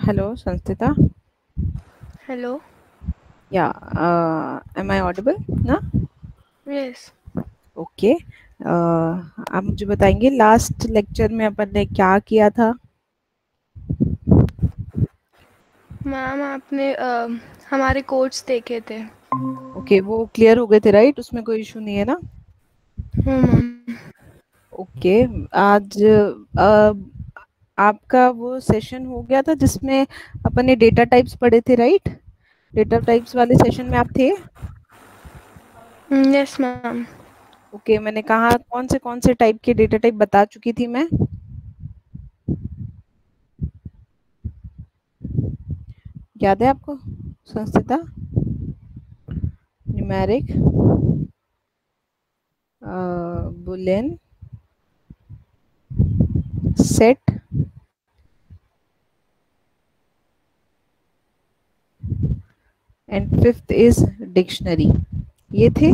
Hello, Sanstita. Hello. Yeah, am I audible? ना? Yes. Okay. आप मुझे बताएंगे लास्ट लेक्चर में अपन ने क्या किया था? मैम आपने हमारे कोड्स देखे थे। ओके, वो क्लियर हो गए थे राइट? उसमें कोई इशू नहीं है ना? मैम। ओके. आज आपका वो सेशन हो गया था जिसमें अपन ने डेटा टाइप्स पढ़े थे राइट? डेटा टाइप्स वाले सेशन में आप थे? Yes ma'am. ओके, मैंने कहा कौन से टाइप के डेटा टाइप बता चुकी थी मैं? याद है आपको संस्थिता? Numeric, Boolean, set and fifth is dictionary. ये थे.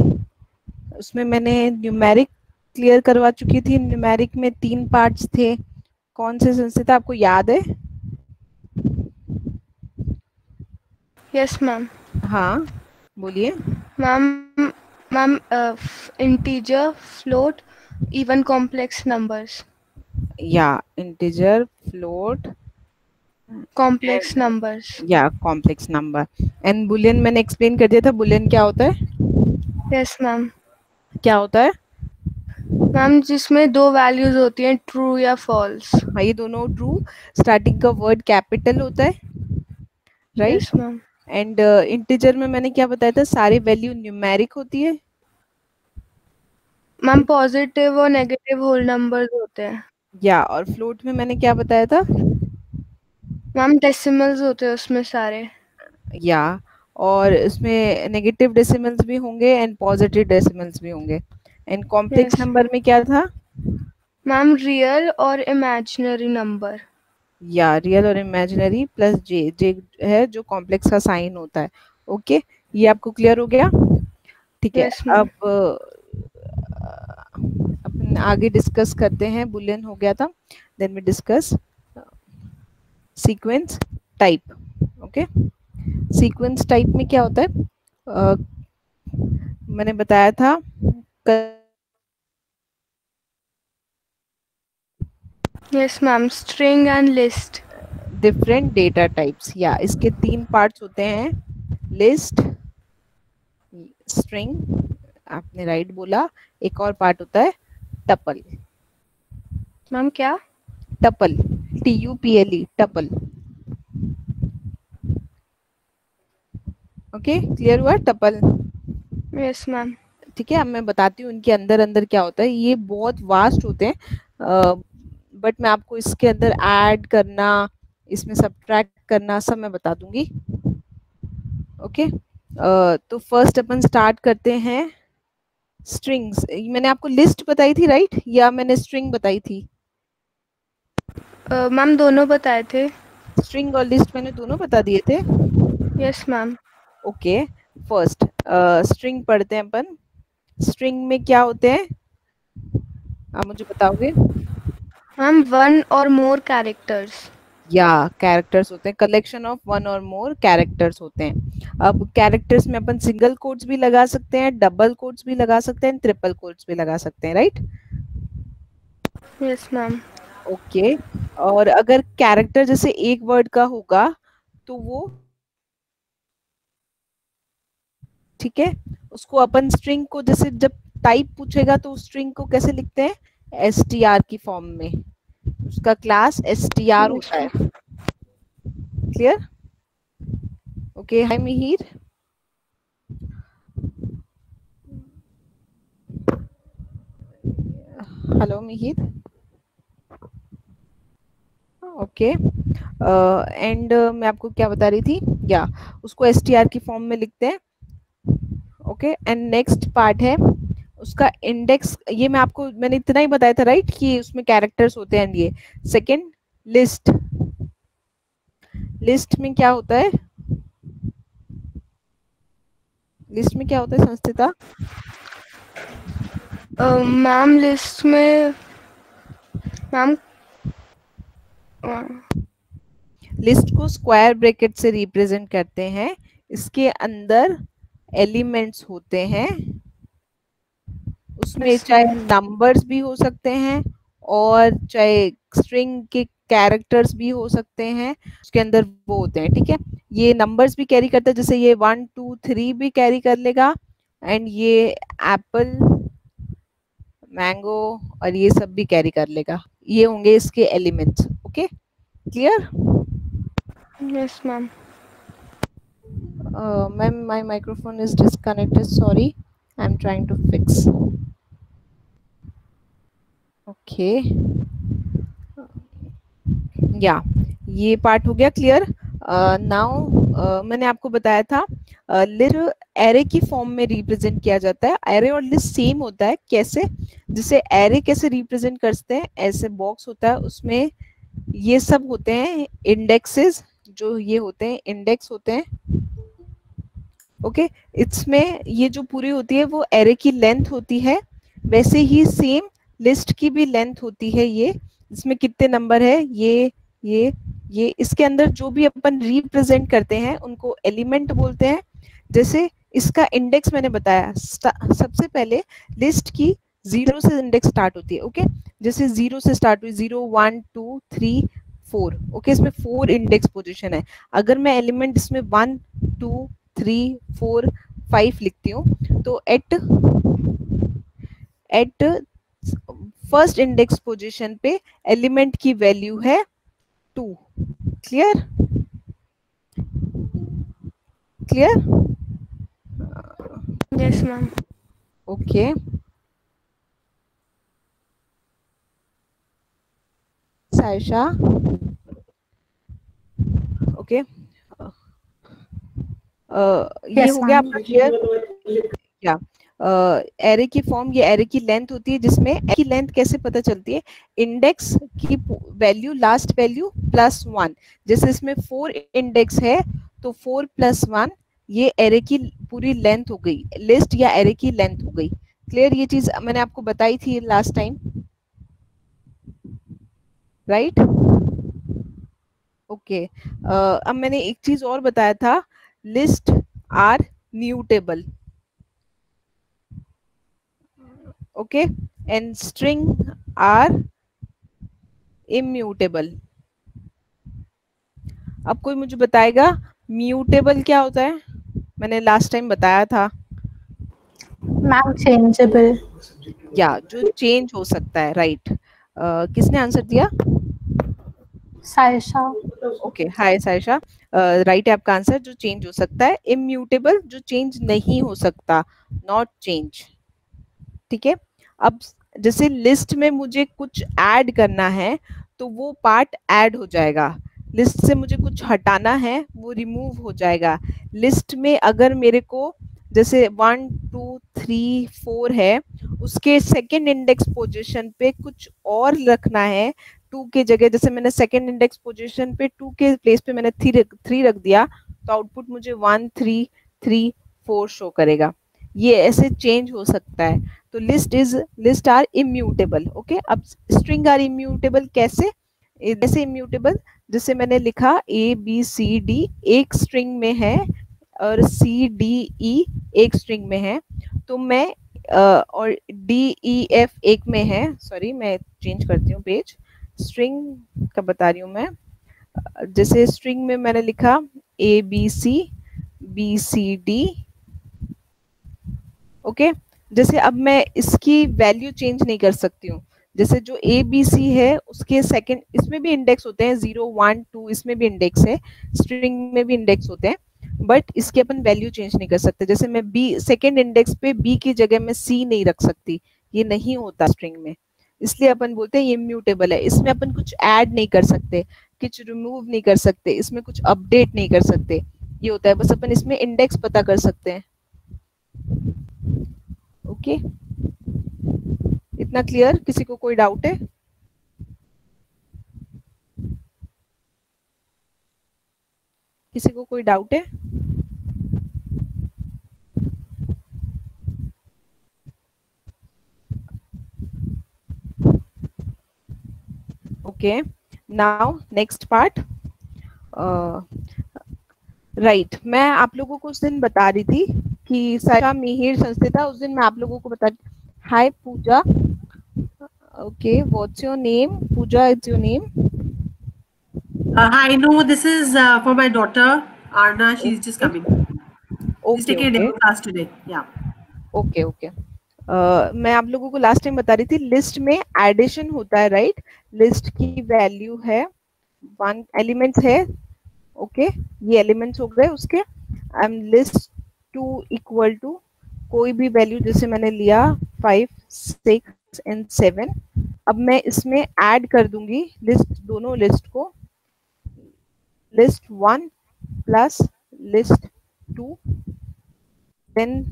उसमें मैंने न्यूमेरिक क्लियर करवा चुकी थी. न्यूमेरिक में 3 पार्ट्स थे. कौन से संस्थिता आपको याद है? Yes ma'am. हाँ, बोलिए. Ma'am ma'am integer, float, even complex numbers. या integer, float complex and numbers. या कॉम्प्लेक्स नंबर. एंड बुलियन मैंने एक्सप्लेन कर दिया था. बुलियन क्या होता है? Yes ma'am. क्या होता है? मैम जिसमें दो वैल्यूज होती हैं, ट्रू या फॉल्स। हाँ, ये दोनों ट्रू. स्टार्टिंग का वर्ड कैपिटल होता है yes right? Ma'am. And integer में मैंने क्या बताया था? सारी वैल्यू न्यूमेरिक होती है. मैम पॉजिटिव और नेगेटिव होल नंबर्स होते हैं। या और फ्लोट में मैंने क्या बताया था? मैम डेसिमल्स होते हैं उसमें सारे। या और इसमें नेगेटिव डेसिमल्स भी होंगे एंड पॉजिटिव डेसिमल्स भी होंगे. एंड कॉम्प्लेक्स यस नंबर में क्या था? मैम, रियल और इमेजिनरी नंबर। या रियल और इमेजिनरी प्लस जे. जे है जो कॉम्प्लेक्स का साइन होता है. ओके, ये आपको क्लियर हो गया? ठीक है. Yes ma'am. अब अपन आगे डिस्कस करते हैं. बुलियन हो गया था. Then we discuss sequence type. Okay, sequence type में क्या होता है? मैंने बताया था yes ma'am, string and list. Different data types. या इसके 3 पार्ट्स होते हैं. लिस्ट, स्ट्रिंग, आपने राइट बोला. एक और पार्ट होता है टपल. मैम क्या? Tuple, TUPLE, tuple. Okay, clear हुआ टपल? Yes ma'am. ठीक है. अब मैं बताती हूँ इनके अंदर अंदर क्या होता है. ये बहुत वास्ट होते हैं बट मैं आपको इसके अंदर ऐड करना, इसमें सब्ट्रैक्ट करना सब मैं बता दूंगी. ओके. तो फर्स्ट अपन स्टार्ट करते हैं स्ट्रिंग्स. मैंने आपको लिस्ट बताई थी राइट, या मैंने स्ट्रिंग बताई थी? मैम दोनों बताए थे। स्ट्रिंग और लिस्ट मैंने दोनों बता दिए थे. Yes ma'am. Okay. First string पढ़ते हैं अपन. स्ट्रिंग में क्या होते हैं आप मुझे बताओगे? मैम वन और मोर कैरेक्टर्स। या कैरेक्टर्स होते हैं. कलेक्शन ऑफ वन और मोर कैरेक्टर्स होते हैं. अब कैरेक्टर्स में अपन सिंगल कोट्स भी लगा सकते हैं, डबल कोट्स भी लगा सकते हैं, ट्रिपल कोट्स भी लगा सकते हैं राइट? Yes ma'am. ओके. और अगर कैरेक्टर जैसे एक वर्ड का होगा तो वो, ठीक है, उसको अपन स्ट्रिंग को जैसे जब टाइप पूछेगा तो स्ट्रिंग को कैसे लिखते हैं? STR की फॉर्म में. उसका क्लास STR यस होता मैम। है. Clear? Okay. Hi Mihir. Hello Mihir. Okay. And मैं आपको क्या बता रही थी? या उसको STR की फॉर्म में लिखते हैं. ओके. एंड नेक्स्ट पार्ट है उसका इंडेक्स. ये मैं आपको मैंने इतना ही बताया था राइट कि उसमें कैरेक्टर्स होते हैं. ये सेकंड लिस्ट. लिस्ट में क्या होता है? लिस्ट में क्या होता है संस्थिता? मैम लिस्ट में मैम लिस्ट को स्क्वायर ब्रैकेट से रिप्रेजेंट करते हैं, इसके अंदर एलिमेंट्स होते हैं, उसमें चाहे नंबर्स भी हो सकते हैं और चाहे स्ट्रिंग के कैरेक्टर्स भी हो सकते हैं, उसके अंदर वो होते हैं, ठीक है। ये नंबर्स भी कैरी करता है, जैसे ये 1 2 3 भी कैरी कर लेगा, एंड ये एप्पल, मैंगो और ये सब भी कैरी कर लेगा, ये होंगे इसके elements. Okay, clear? Yes ma'am. Ma'am, my microphone is disconnected, sorry, I am trying to fix. Okay, या ये पार्ट हो गया क्लियर। नाउ मैंने आपको बताया था लिस्ट एरे की फॉर्म में रिप्रेजेंट किया जाता है। एरे और लिस्ट सेम होता है, कैसे? जिसे एरे कैसे रिप्रेजेंट करते हैं, ऐसे बॉक्स होता है, उसमें ये सब होते हैं इंडेक्सेस, जो ये होते हैं इंडेक्स होते हैं। ओके, इसमें ये जो पूरी होती है वो एरे की लेंथ होती है, वैसे ही सेम लिस्ट की भी लेंथ होती है। ये इसमें कितने नंबर है, ये इसके अंदर जो भी अपन रिप्रेजेंट करते हैं उनको एलिमेंट बोलते हैं। जैसे इसका इंडेक्स मैंने बताया, सबसे पहले लिस्ट की 0 से इंडेक्स स्टार्ट होती है। ओके, जैसे 0 से स्टार्ट हुई, 0 1 2 3 4। ओके, इसमें 4 इंडेक्स पोजीशन है। अगर मैं एलिमेंट इसमें 1 2 3 4 5 लिखती हूँ, तो एट फर्स्ट इंडेक्स पोजीशन पे एलिमेंट की वैल्यू है 2। Clear? Clear? Yes ma'am. Okay, Sayyeshaa, okay, ये हो गया आपका क्लियर? या एरे की फॉर्म, ये एरे की लेंथ होती है, जिसमें एरे की लेंथ कैसे पता चलती है, इंडेक्स की वैल्यू, लास्ट वैल्यू प्लस 1। जैसे इसमें 4 इंडेक्स है, तो 4 प्लस 1, ये एरे की पूरी लेंथ हो गई, लिस्ट या एरे की लेंथ हो गई। क्लियर? ये चीज मैंने आपको बताई थी लास्ट टाइम, राइट? ओके, अब मैंने एक चीज और बताया था, list are mutable, okay, and string are immutable. अब कोई मुझे बताएगा म्यूटेबल क्या होता है? मैंने लास्ट टाइम बताया था, मैम चेंजेबल। या जो चेंज हो सकता है, राइट? किसने आंसर दिया? सायशा। ओके, हाय सायशा, राइट है आपका आंसर, जो चेंज हो सकता है। इम्यूटेबल जो चेंज नहीं हो सकता, नॉट चेंज, ठीक है। अब जैसे लिस्ट में मुझे कुछ ऐड करना है, तो वो पार्ट ऐड हो जाएगा, लिस्ट से मुझे कुछ हटाना है वो रिमूव हो जाएगा। लिस्ट में अगर मेरे को जैसे 1 2 3 4 है, उसके सेकंड इंडेक्स पोजीशन पे कुछ और रखना है 2 के जगह, जैसे मैंने सेकंड इंडेक्स पोजीशन पे 2 के प्लेस पे मैंने 3 रख दिया, तो आउटपुट मुझे 1 3 3 4 शो करेगा। ये ऐसे चेंज हो सकता है। तो लिस्ट आर इम्यूटेबल। ओके, अब स्ट्रिंग आर इम्यूटेबल कैसे? जैसे इम्यूटेबल, जैसे मैंने लिखा ए बी सी डी एक स्ट्रिंग में है, और सी डी ई एक स्ट्रिंग में है, तो मैं और डी ई एफ एक में है, सॉरी मैं चेंज करती हूँ पेज, स्ट्रिंग का बता रही हूँ मैं। जैसे स्ट्रिंग में मैंने लिखा A B C D, okay, जैसे अब मैं इसकी वैल्यू चेंज नहीं कर सकती हूँ। जैसे जो ए बी सी है उसके सेकंड, इसमें भी इंडेक्स होते हैं 0 1 2, इसमें भी इंडेक्स है, स्ट्रिंग में भी इंडेक्स होते हैं, बट इसकी अपन वैल्यू चेंज नहीं कर सकते। जैसे मैं बी सेकंड इंडेक्स पे बी की जगह में सी नहीं रख सकती, ये नहीं होता स्ट्रिंग में, इसलिए अपन बोलते हैं ये इम्यूटेबल है। इसमें अपन कुछ ऐड नहीं कर सकते, कुछ रिमूव नहीं कर सकते, इसमें कुछ अपडेट नहीं कर सकते, ये होता है। बस अपन इसमें इंडेक्स पता कर सकते हैं। ओके, इतना क्लियर? किसी को कोई डाउट है? किसी को कोई डाउट है? Okay, now next part, right, मैं आप लोगों को उस दिन बता रही थी कि सारा मिहिर संस्थिता, उस दिन मैं आप लोगों को बता, hi Pooja, okay, what's your name? Pooja is your name? Hi, no, this is for my daughter, Arna. She's just coming. She's okay taking a okay demo class today. Yeah. Okay okay. मैं आप लोगों को लास्ट टाइम बता रही थी, list में addition होता है, राइट? लिस्ट की वैल्यू है 1 एलिमेंट्स है, ओके, ये एलिमेंट्स हो गए उसके। I am list to equal to कोई भी वैल्यू, जैसे मैंने लिया 5 6 एंड 7। अब मैं इसमें ऐड कर दूंगी लिस्ट, दोनों लिस्ट को, लिस्ट 1 प्लस लिस्ट 2, देन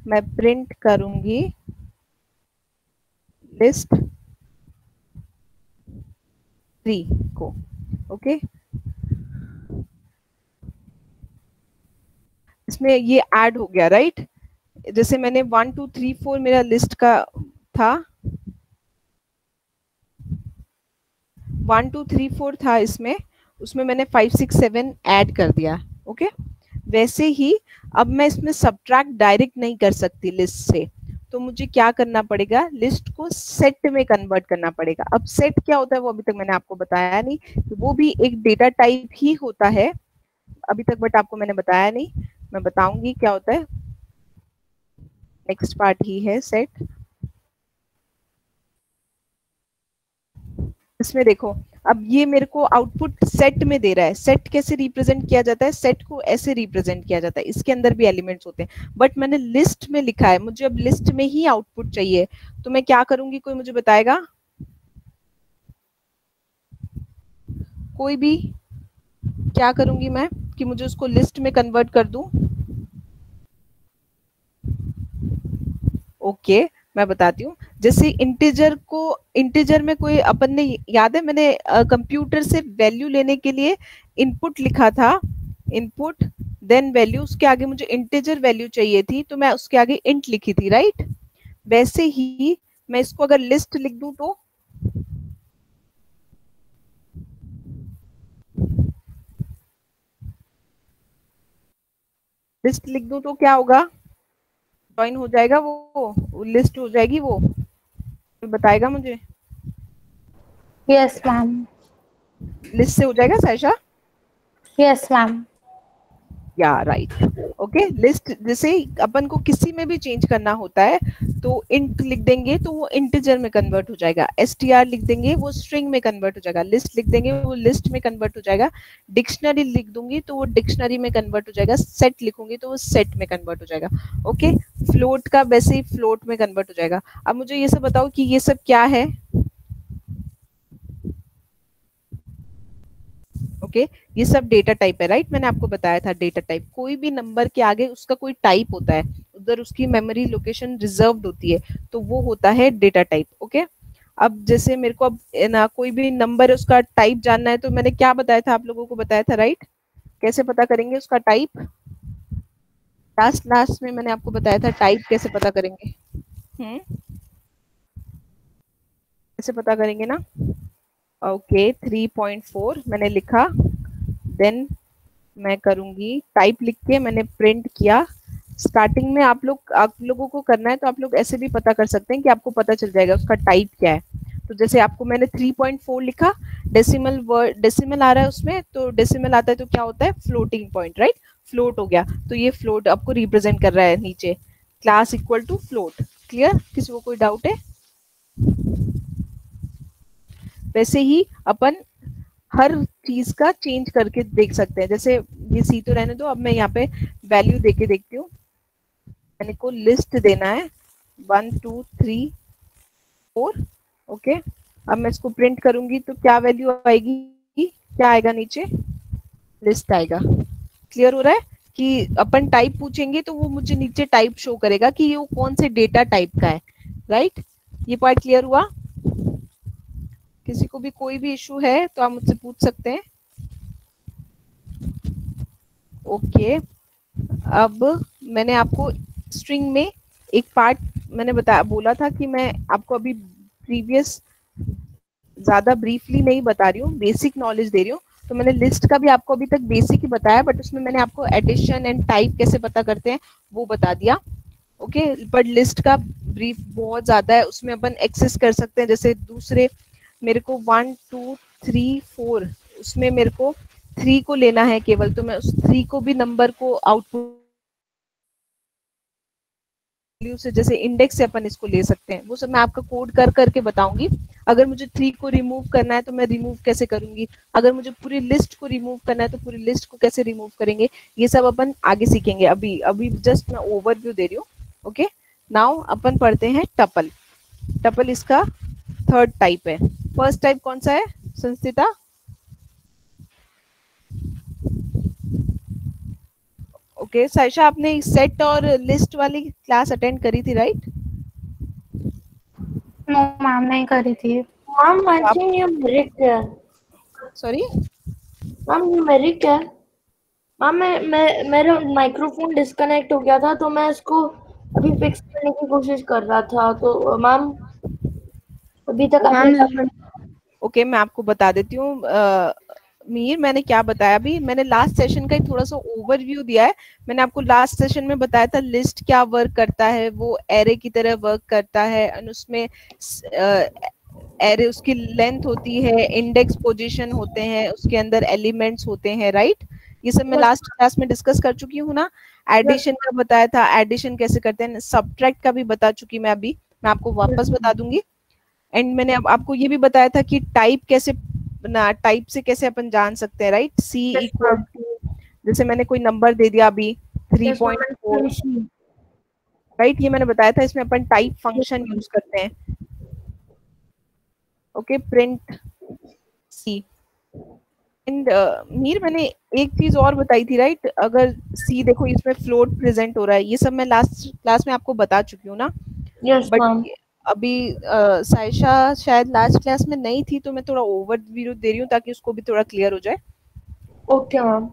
मैं प्रिंट करूंगी लिस्ट 3 को, ओके। इसमें ये ऐड हो गया, राइट? जैसे मैंने 1 2 3 4 मेरा लिस्ट का था, 1 2 3 4 था इसमें, उसमें मैंने 5 6 7 ऐड कर दिया, ओके। वैसे ही अब मैं इसमें सब्ट्रैक्ट डायरेक्ट नहीं कर सकती लिस्ट से, तो मुझे क्या करना पड़ेगा, लिस्ट को सेट में कन्वर्ट करना पड़ेगा। अब सेट क्या होता है वो अभी तक मैंने आपको बताया नहीं, वो भी एक डेटा टाइप ही होता है अभी तक, बट आपको मैंने बताया नहीं, मैं बताऊंगी क्या होता है, नेक्स्ट पार्ट ही है सेट। इसमें देखो, अब ये मेरे को आउटपुट सेट में दे रहा है। सेट कैसे रिप्रेजेंट किया जाता है? सेट को ऐसे रिप्रेजेंट किया जाता है, इसके अंदर भी एलिमेंट्स होते हैं, बट मैंने लिस्ट में लिखा है, मुझे अब लिस्ट में ही आउटपुट चाहिए, तो मैं क्या करूंगी, कोई मुझे बताएगा? कोई भी? क्या करूंगी मैं कि मुझे उसको लिस्ट में कन्वर्ट कर दूं? ओके, मैं बताती हूँ। जैसे इंटीजर को, इंटीजर में कोई अपन ने, याद है मैंने कंप्यूटर से वैल्यू लेने के लिए इनपुट लिखा था, इनपुट देन वैल्यू, उसके आगे मुझे इंटीजर वैल्यू चाहिए थी, तो मैं उसके आगे इंट लिखी थी, राइट? वैसे ही मैं इसको अगर लिस्ट लिख दूं तो लिस्ट लिख दूं तो क्या होगा? ज्वाइन हो जाएगा, वो लिस्ट हो जाएगी, वो बताएगा मुझे? Yes ma'am. लिस्ट से हो जाएगा साइशा? Yes ma'am. या राइट, ओके। लिस्ट जैसे अपन को किसी में भी चेंज करना होता है तो इंट लिख देंगे तो वो इंटीजर में कन्वर्ट हो जाएगा, str लिख देंगे वो स्ट्रिंग में कन्वर्ट हो जाएगा, लिस्ट लिख देंगे वो लिस्ट में कन्वर्ट हो जाएगा, डिक्शनरी लिख दूंगी तो वो डिक्शनरी में कन्वर्ट हो जाएगा, सेट लिखूंगी तो वो सेट में कन्वर्ट हो जाएगा, ओके। फ्लोट का वैसे ही फ्लोट में कन्वर्ट हो जाएगा। अब मुझे ये सब बताओ कि ये सब क्या है? ओके, ये सब डेटा टाइप है, राइट? मैंने आपको बताया था डेटा टाइप, कोई भी नंबर के आगे उसका कोई टाइप होता है, उधर उसकी मेमोरी लोकेशन रिजर्व्ड होती है, तो वो होता है डेटा टाइप, ओके। अब जैसे मेरे को अब ना कोई भी नंबर है उसका टाइप जानना है, तो मैंने क्या बताया था, आप लोगों को बताया था, राइट? कैसे पता करेंगे उसका टाइप? लास्ट में मैंने आपको बताया था टाइप कैसे पता करेंगे, कैसे पता करेंगे ना? ओके, 3.4 मैंने लिखा, देन मैं करूंगी टाइप, लिख के मैंने प्रिंट किया। स्टार्टिंग में आप लोगों को करना है तो आप लोग ऐसे भी पता कर सकते हैं कि आपको पता चल जाएगा उसका टाइप क्या है। तो जैसे आपको मैंने 3.4 लिखा, डेसिमल वर्ड, डेसिमल आ रहा है उसमें, तो डेसिमल आता है तो क्या होता है? Floating point, right? फ्लोट हो गया, तो ये फ्लोट आपको रिप्रेजेंट कर रहा है नीचे, class equal to float. Clear? किसी को कोई डाउट है? वैसे ही अपन हर चीज का चेंज करके देख सकते हैं, जैसे ये सी तो रहने दो, अब मैं यहाँ पे वैल्यू देके देखती हूँ। मैंने को लिस्ट देना है 1 2 3 4, ओके। अब मैं इसको प्रिंट करूंगी तो क्या वैल्यू आएगी? क्या आएगा नीचे? लिस्ट आएगा। क्लियर हो रहा है कि अपन टाइप पूछेंगे तो वो मुझे नीचे टाइप शो करेगा कि ये कौन से डेटा टाइप का है, राइट? ये पॉइंट क्लियर हुआ? किसी को भी कोई भी इशू है तो आप मुझसे पूछ सकते हैं। ओके, अब मैंने आपको स्ट्रिंग में एक पार्ट मैंने बोला था कि मैं आपको अभी प्रीवियस ज्यादा ब्रीफली नहीं बता रही हूँ, बेसिक नॉलेज दे रही हूँ। तो मैंने लिस्ट का भी आपको अभी तक बेसिक ही बताया, बट उसमें मैंने आपको एडिशन एंड टाइप कैसे पता करते हैं वो बता दिया। ओके, बट लिस्ट का ब्रीफ बहुत ज्यादा है, उसमें अपन एक्सेस कर सकते हैं। जैसे दूसरे मेरे को 1 2 3 4, उसमें मेरे को 3 को लेना है केवल, तो मैं उस 3 को भी नंबर को आउटपुट से, जैसे इंडेक्स से अपन इसको ले सकते हैं, वो सब मैं आपका कोड कर करके बताऊंगी। अगर मुझे 3 को रिमूव करना है तो मैं रिमूव कैसे करूंगी, अगर मुझे पूरी लिस्ट को रिमूव करना है तो पूरी लिस्ट को कैसे रिमूव करेंगे, ये सब अपन आगे सीखेंगे। अभी अभी जस्ट मैं ओवरव्यू दे रही हूँ। ओके, नाउ अपन पढ़ते हैं टपल। टपल इसका थर्ड टाइप है। फर्स्ट टाइप कौन सा है संस्थिता? ओके साइशा, आपने सेट और लिस्ट वाली क्लास अटेंड करी थी राइट? नो मैम, नहीं करी थी। मैम आई थिंक न्यूमेरिक है। सॉरी मैम न्यूमेरिक है। मैम मेरा माइक्रोफोन डिस्कनेक्ट हो गया था, तो मैं इसको अभी फिक्स करने की कोशिश कर रहा था। तो मैम अभी तक आपने ओके, मैं आपको बता देती हूँ मीर, मैंने क्या बताया अभी, मैंने लास्ट सेशन का ही थोड़ा सा ओवरव्यू दिया है। मैंने आपको लास्ट सेशन में बताया था लिस्ट क्या वर्क करता है, वो एरे की तरह वर्क करता है, और उसमें एरे उसकी लेंथ होती है, इंडेक्स पोजीशन होते हैं, उसके अंदर एलिमेंट्स होते हैं, राइट? ये सब मैं लास्ट क्लास में डिस्कस कर चुकी हूँ ना। एडिशन का बताया था, एडिशन कैसे करते हैं, सब्ट्रैक्ट का भी बता चुकी मैं, अभी मैं आपको वापस बता दूंगी। एंड मैंने अब आपको ये भी बताया था कि टाइप कैसे ना, टाइप से कैसे अपन जान सकते हैं, राइट? सी इक्वल टू, जैसे मैंने कोई नंबर दे दिया अभी 3.4, राइट? ये मैंने बताया था, इसमें अपन टाइप फंक्शन यूज करते हैं। Okay, print C. And Mir, मैंने एक चीज और बताई थी, राइट? अगर सी देखो इसमें फ्लोट प्रेजेंट हो रहा है, ये सब मैं लास्ट क्लास में आपको बता चुकी हूँ ना। Yes ma'am. बट अभी साइशा शायद लास्ट क्लास में नहीं थी, तो मैं थोड़ा ओवरव्यू दे रही हूँ ताकि उसको भी थोड़ा क्लियर हो जाए। Okay ma'am.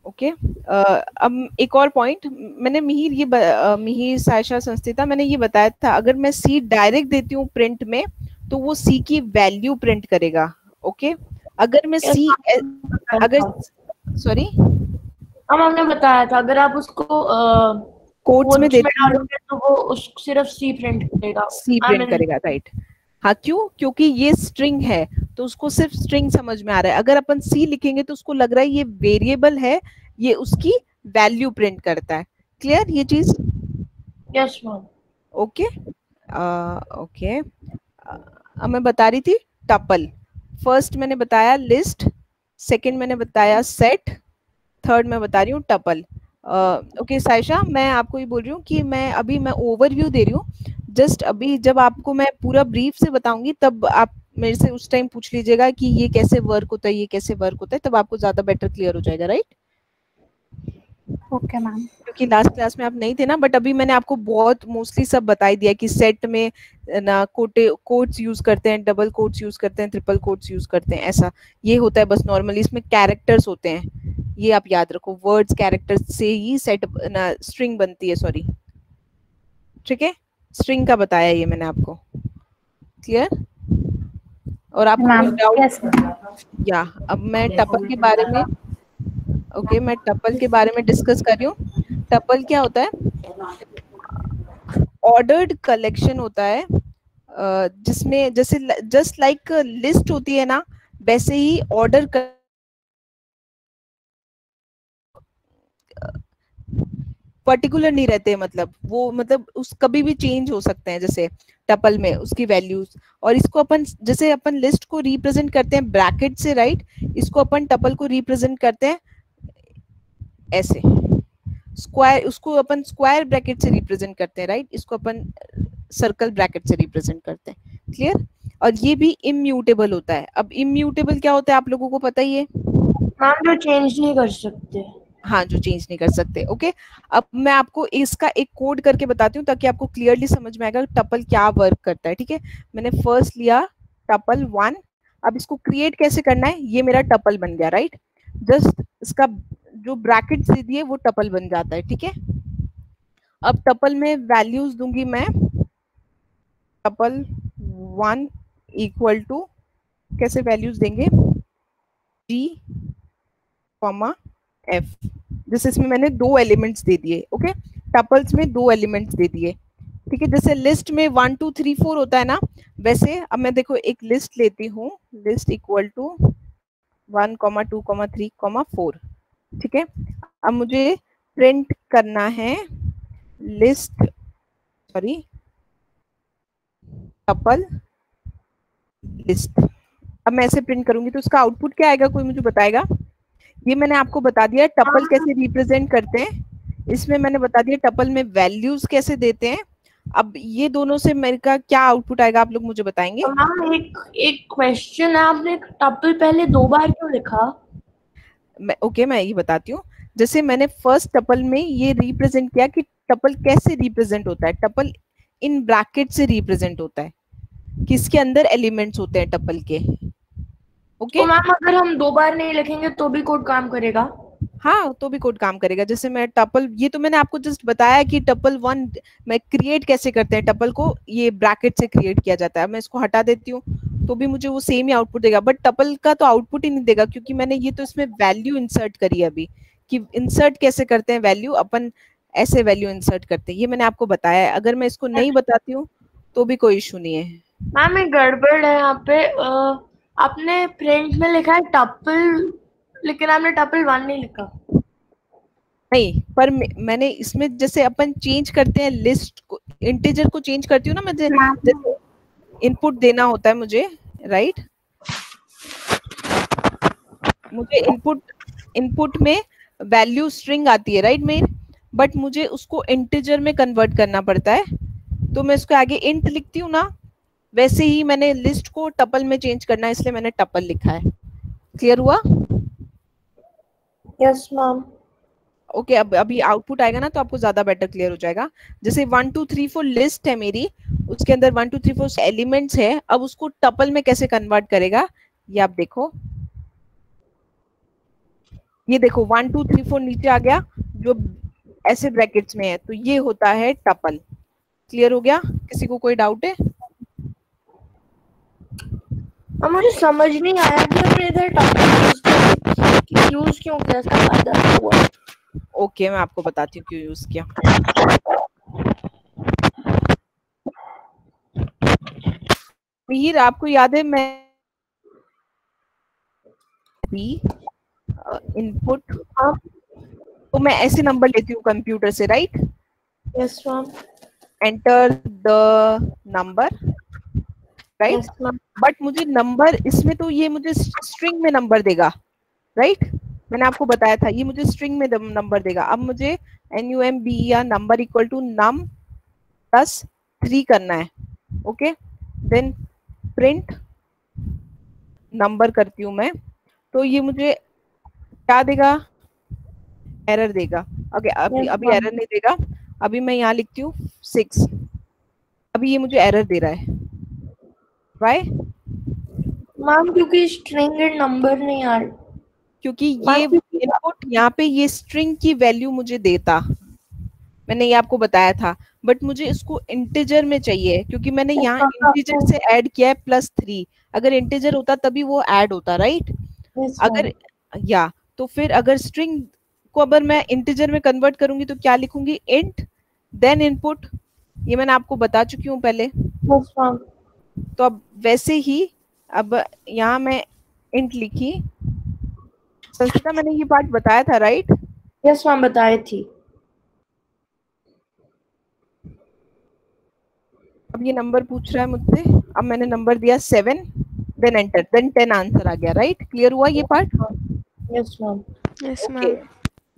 ओके, अब एक और पॉइंट मैंने मिहिर मिहिर साइशा संस्थिता, मैंने ये बताया था, अगर मैं सी डायरेक्ट देती हूँ प्रिंट में तो वो सी की वैल्यू प्रिंट करेगा। ओके, अगर मैं सी अगर सॉरी हमने बताया था अगर आप उसको कोड्स में डालोगे तो वो सिर्फ सी प्रिंट करेगा। सी प्रिंट करेगा, राइट? हाँ, क्यों? क्योंकि ये स्ट्रिंग है तो उसको सिर्फ स्ट्रिंग समझ में आ रहा है। अगर अपन सी लिखेंगे तो उसको लग रहा है ये वेरिएबल है, ये उसकी वैल्यू प्रिंट करता है। क्लियर ये चीज? Yes ma'am. ओके ओके, अब मैं बता रही थी टपल। फर्स्ट मैंने बताया लिस्ट, सेकंड मैंने बताया सेट, थर्ड मैं बता रही हूँ टपल। ओके साइशा, मैं आपको ये बोल रही हूँ कि मैं ओवरव्यू दे रही हूँ। जस्ट अभी जब आपको मैं पूरा ब्रीफ से बताऊंगी तब आप मेरे से उस टाइम पूछ लीजिएगा कि ये कैसे वर्क होता है, ये कैसे वर्क होता है, तब आपको ज्यादा बेटर क्लियर हो जाएगा, राइट? Okay ma'am. क्योंकि लास्ट क्लास में आप नहीं थे ना, बट अभी मैंने आपको बहुत मोस्टली सब बताई दिया कि सेट में ना कोट्स यूज करते हैं, डबल कोट्स यूज करते हैं, ट्रिपल कोट्स यूज करते हैं, ऐसा ये होता है बस नॉर्मली। इसमें कैरेक्टर्स होते हैं, ये आप याद रखो, वर्ड्स कैरेक्टर्स से ही सेट ना स्ट्रिंग बनती है, सॉरी, ठीक है? स्ट्रिंग का बताया ये मैंने आपको। क्लियर? और आपको डाउट? या अब मैं टपल के बारे में मैं टपल के बारे में डिस्कस कर रही हूँ। टपल क्या होता है? ऑर्डर्ड कलेक्शन होता है, जिसमें जैसे जस्ट लाइक लिस्ट होती है ना, वैसे ही ऑर्डर पर्टिकुलर नहीं रहते, मतलब वो मतलब उस कभी भी चेंज हो सकते हैं, जैसे टपल में उसकी वैल्यूज। और इसको अपन जैसे अपन लिस्ट को रिप्रेजेंट करते हैं ब्रैकेट से, राइट? इसको अपन टपल को रिप्रेजेंट करते हैं ऐसे, स्क्वायर, उसको अपन स्क्वायर ब्रैकेट से रिप्रेजेंट करते हैं, राइट? इसको अपन सर्कल ब्रैकेट से रिप्रेजेंट करते हैं। क्लियर? और ये भी इम्यूटेबल होता है। अब इम्यूटेबल क्या होता है आप लोगों को पता ही है? मैम जो चेंज नहीं कर सकते। हाँ, जो चेंज नहीं कर सकते। ओके, अब मैं आपको इसका एक कोड करके बताती हूँ ताकि आपको क्लियरली समझ में आएगा टपल क्या वर्क करता है, ठीक है? मैंने फर्स्ट लिया टपल 1, अब इसको क्रिएट कैसे करना है, ये मेरा टपल बन गया, राइट? जस्ट इसका जो ब्रैकेट दे दिए वो टपल बन जाता है, ठीक है? अब टपल में वैल्यूज दूंगी मैं, टपल 1 इक्वल टू, कैसे वैल्यूज देंगे, g कॉमा एफ, जैसे इसमें मैंने 2 एलिमेंट्स दे दिए। ओके, टपल्स में 2 एलिमेंट्स दे दिए। ठीक है, जैसे लिस्ट में 1 2 3 4 होता है ना, वैसे अब मैं देखो एक लिस्ट लेती हूँ, लिस्ट इक्वल टू 1 2 3 4। ठीक है, अब मुझे प्रिंट करना है लिस्ट, सॉरी टपल लिस्ट। अब मैं ऐसे प्रिंट करूंगी तो उसका आउटपुट क्या आएगा, कोई मुझे बताएगा? ये मैंने आपको बता दिया टपल कैसे रिप्रेजेंट करते हैं, इसमें मैंने बता दिया टपल में वैल्यूज कैसे देते हैं। अब ये दोनों से मेरे का क्या आउटपुट आएगा, आप लोग मुझे बताएंगे? मैम एक क्वेश्चन है, आपने टपल पहले 2 बार क्यों लिखा? मैं ये बताती हूँ। जैसे मैंने फर्स्ट टपल में ये रिप्रेजेंट किया कि टपल कैसे रिप्रेजेंट होता है, टपल इन ब्रैकेट से रिप्रेजेंट होता है, किसके अंदर एलिमेंट्स होते हैं टपल के। ओके तो मैम अगर हम 2 बार नहीं लिखेंगे तो भी कोड काम करेगा? हाँ, तो भी कोड काम करेगा। जैसे मैं टपल, ये तो मैंने आपको जस्ट बताया कि टपल 1 मैं क्रिएट कैसे करते हैं, टपल को ये ब्रैकेट से क्रिएट किया जाता है। मैं इसको हटा देती हूँ तो भी मुझे वो सेम ही आउटपुट देगा, बट टपल का तो आउटपुट ही नहीं देगा, क्योंकि मैंने ये तो इसमें वैल्यू इंसर्ट करी है अभी, कि इंसर्ट कैसे करते हैं वैल्यू, अपन ऐसे वैल्यू इंसर्ट करते हैं, ये मैंने आपको बताया है। अगर मैं इसको नहीं बताती हूँ तो भी कोई इशू नहीं है। मैम एक गड़बड़ है यहाँ पे, आपने प्रिंट में लिखा है टपल, लेकिन आपने टपल 1 नहीं लिखा। नहीं, पर मैंने इसमें जैसे अपन चेंज करते हैं लिस्ट को, इंटीजर को चेंज करती हूँ ना मैं, जैसे इनपुट देना होता है मुझे, राइट? मुझे इनपुट में वैल्यू स्ट्रिंग आती है, राइट मेन, बट मुझे उसको इंटीजर में कन्वर्ट करना पड़ता है, तो मैं उसको आगे इंट लिखती हूँ ना, वैसे ही मैंने लिस्ट को टपल में चेंज करना है, इसलिए मैंने टपल लिखा है। क्लियर हुआ? Yes ma'am. ओके, अब अभी आउटपुट आएगा ना तो आपको ज्यादा बेटर क्लियर हो जाएगा। जैसे 1 2 3 4 लिस्ट है मेरी, उसके अंदर 1 2 3 4 एलिमेंट्स है, अब उसको टपल में कैसे कन्वर्ट करेगा ये आप देखो। ये देखो 1 2 3 4 नीचे आ गया जो ऐसे ब्रैकेट्स में है, तो ये होता है टपल। क्लियर हो गया? किसी को कोई डाउट है? अब मुझे समझ नहीं आया कि हमने इधर टपल यूज क्यों किया, इसका फायदा क्या हुआ? ओके, मैं आपको बताती हूँ क्यों यूज किया। मीर, आपको याद है मैं इनपुट, तो मैं ऐसे नंबर लेती हूँ कंप्यूटर से, right? Yes ma'am. Enter the number, right? But मुझे नंबर इसमें तो ये मुझे स्ट्रिंग में नंबर देगा, राइट? मैंने आपको बताया था ये मुझे स्ट्रिंग में नंबर देगा। अब मुझे NUMB या number equal to num plus 3 करना है। ओके, देन प्रिंट नंबर करती हूँ मैं, तो ये मुझे क्या देगा? एरर देगा। ओके, अभी एरर नहीं देगा। अभी मैं यहाँ लिखती हूँ 6, अभी ये मुझे एरर दे रहा है। Why ma'am? क्योंकि स्ट्रिंग एंड नंबर नहीं आ रही। क्योंकि ये इनपुट यहाँ पे ये स्ट्रिंग की वैल्यू मुझे देता, मैंने ये आपको बताया था, बट मुझे इसको इंटीजर में चाहिए, क्योंकि मैंने यहाँ इंटीजर से ऐड किया है +3। अगर इंटीजर होता तभी वो ऐड होता, राइट? अगर या तो फिर अगर स्ट्रिंग को अगर मैं इंटीजर में कन्वर्ट करूंगी तो क्या लिखूंगी? Int then input. ये मैंने आपको बता चुकी हूँ पहले। तो अब वैसे ही अब यहाँ मैं इंट लिखी। संस्कृता, मैंने ये पार्ट बताया था, राइट? यस मैम, बताई थी। अब ये नंबर पूछ रहा है मुझसे, अब मैंने नंबर दिया 7, देन एंटर, देन 10 आंसर आ गया, राइट? क्लियर हुआ ये part? Yes ma'am. Yes ma'am.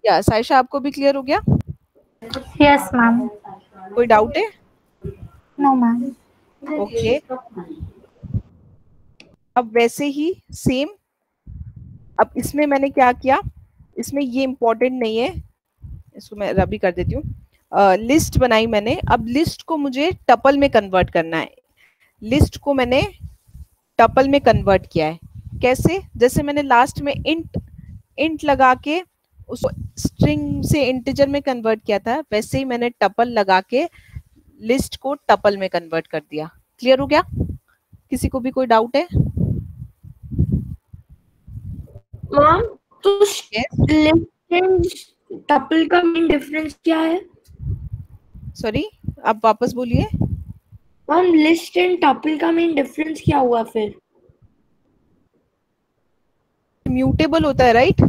या साइशा, आपको भी क्लियर हो गया? Yes ma'am. कोई डाउट है? No ma'am. ओके, अब वैसे ही सेम, अब इसमें मैंने क्या किया, इसमें ये इंपॉर्टेंट नहीं है, इसको मैं रबी कर देती हूँ। लिस्ट बनाई मैंने, अब लिस्ट को मुझे टपल में कन्वर्ट करना है। लिस्ट को मैंने टपल में कन्वर्ट किया है। कैसे? जैसे मैंने लास्ट में इंट लगा के उसको स्ट्रिंग से इंटीजर में कन्वर्ट किया था, वैसे ही मैंने टपल लगा के लिस्ट को टपल में कन्वर्ट कर दिया। क्लियर हो गया? किसी को भी कोई डाउट है? मैम तो लिस्ट एंड टपल का मेन डिफरेंस क्या है? सॉरी, आप वापस बोलिए। मैम लिस्ट एंड टपल का मेन डिफरेंस क्या हुआ फिर? म्यूटेबल होता है, राइट?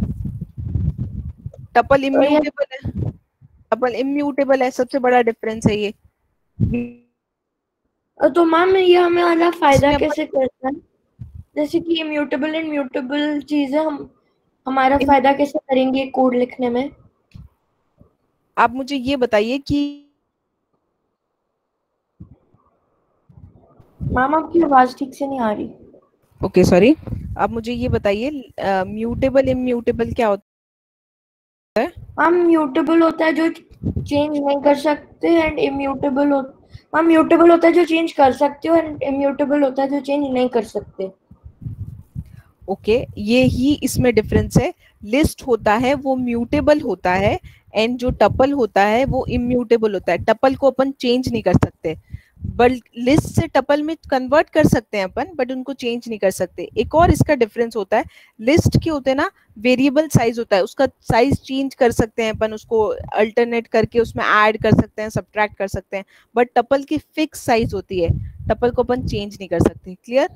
टपल इम्यूटेबल है, टपल इम्यूटेबल है, सबसे बड़ा डिफरेंस है ये। तो मैम ये हमें वाला फायदा इसमें कैसे करता है? जैसे कि इम्यूटेबल एंड म्यूटेबल चीजें हम हमारा फायदा कैसे करेंगे कोड लिखने में? आप मुझे ये बताइए कि मैम आपकी आवाज ठीक से नहीं आ रही। ओके सॉरी, आप मुझे ये बताइए म्यूटेबल इम्यूटेबल क्या होता है? मैम म्यूटेबल होता है जो चेंज नहीं कर सकते एंड इम्यूटेबल मैम म्यूटेबल होता है जो चेंज कर सकते हो एंड इम्यूटेबल होता है जो चेंज नहीं कर सकते। ओके, ये ही इसमें डिफरेंस है। लिस्ट होता है वो म्यूटेबल होता है एंड जो टपल होता है वो इम्यूटेबल होता है। टपल को अपन चेंज नहीं कर सकते, बट लिस्ट से टपल में कन्वर्ट कर सकते हैं अपन, बट उनको चेंज नहीं कर सकते। एक और इसका डिफरेंस होता है, लिस्ट के होते हैं ना वेरिएबल साइज होता है, उसका साइज चेंज कर सकते हैं अपन, उसको अल्टरनेट करके उसमें ऐड कर सकते हैं, सब्ट्रैक्ट कर सकते हैं, बट टपल की फिक्स साइज होती है, टपल को अपन चेंज नहीं कर सकते। क्लियर?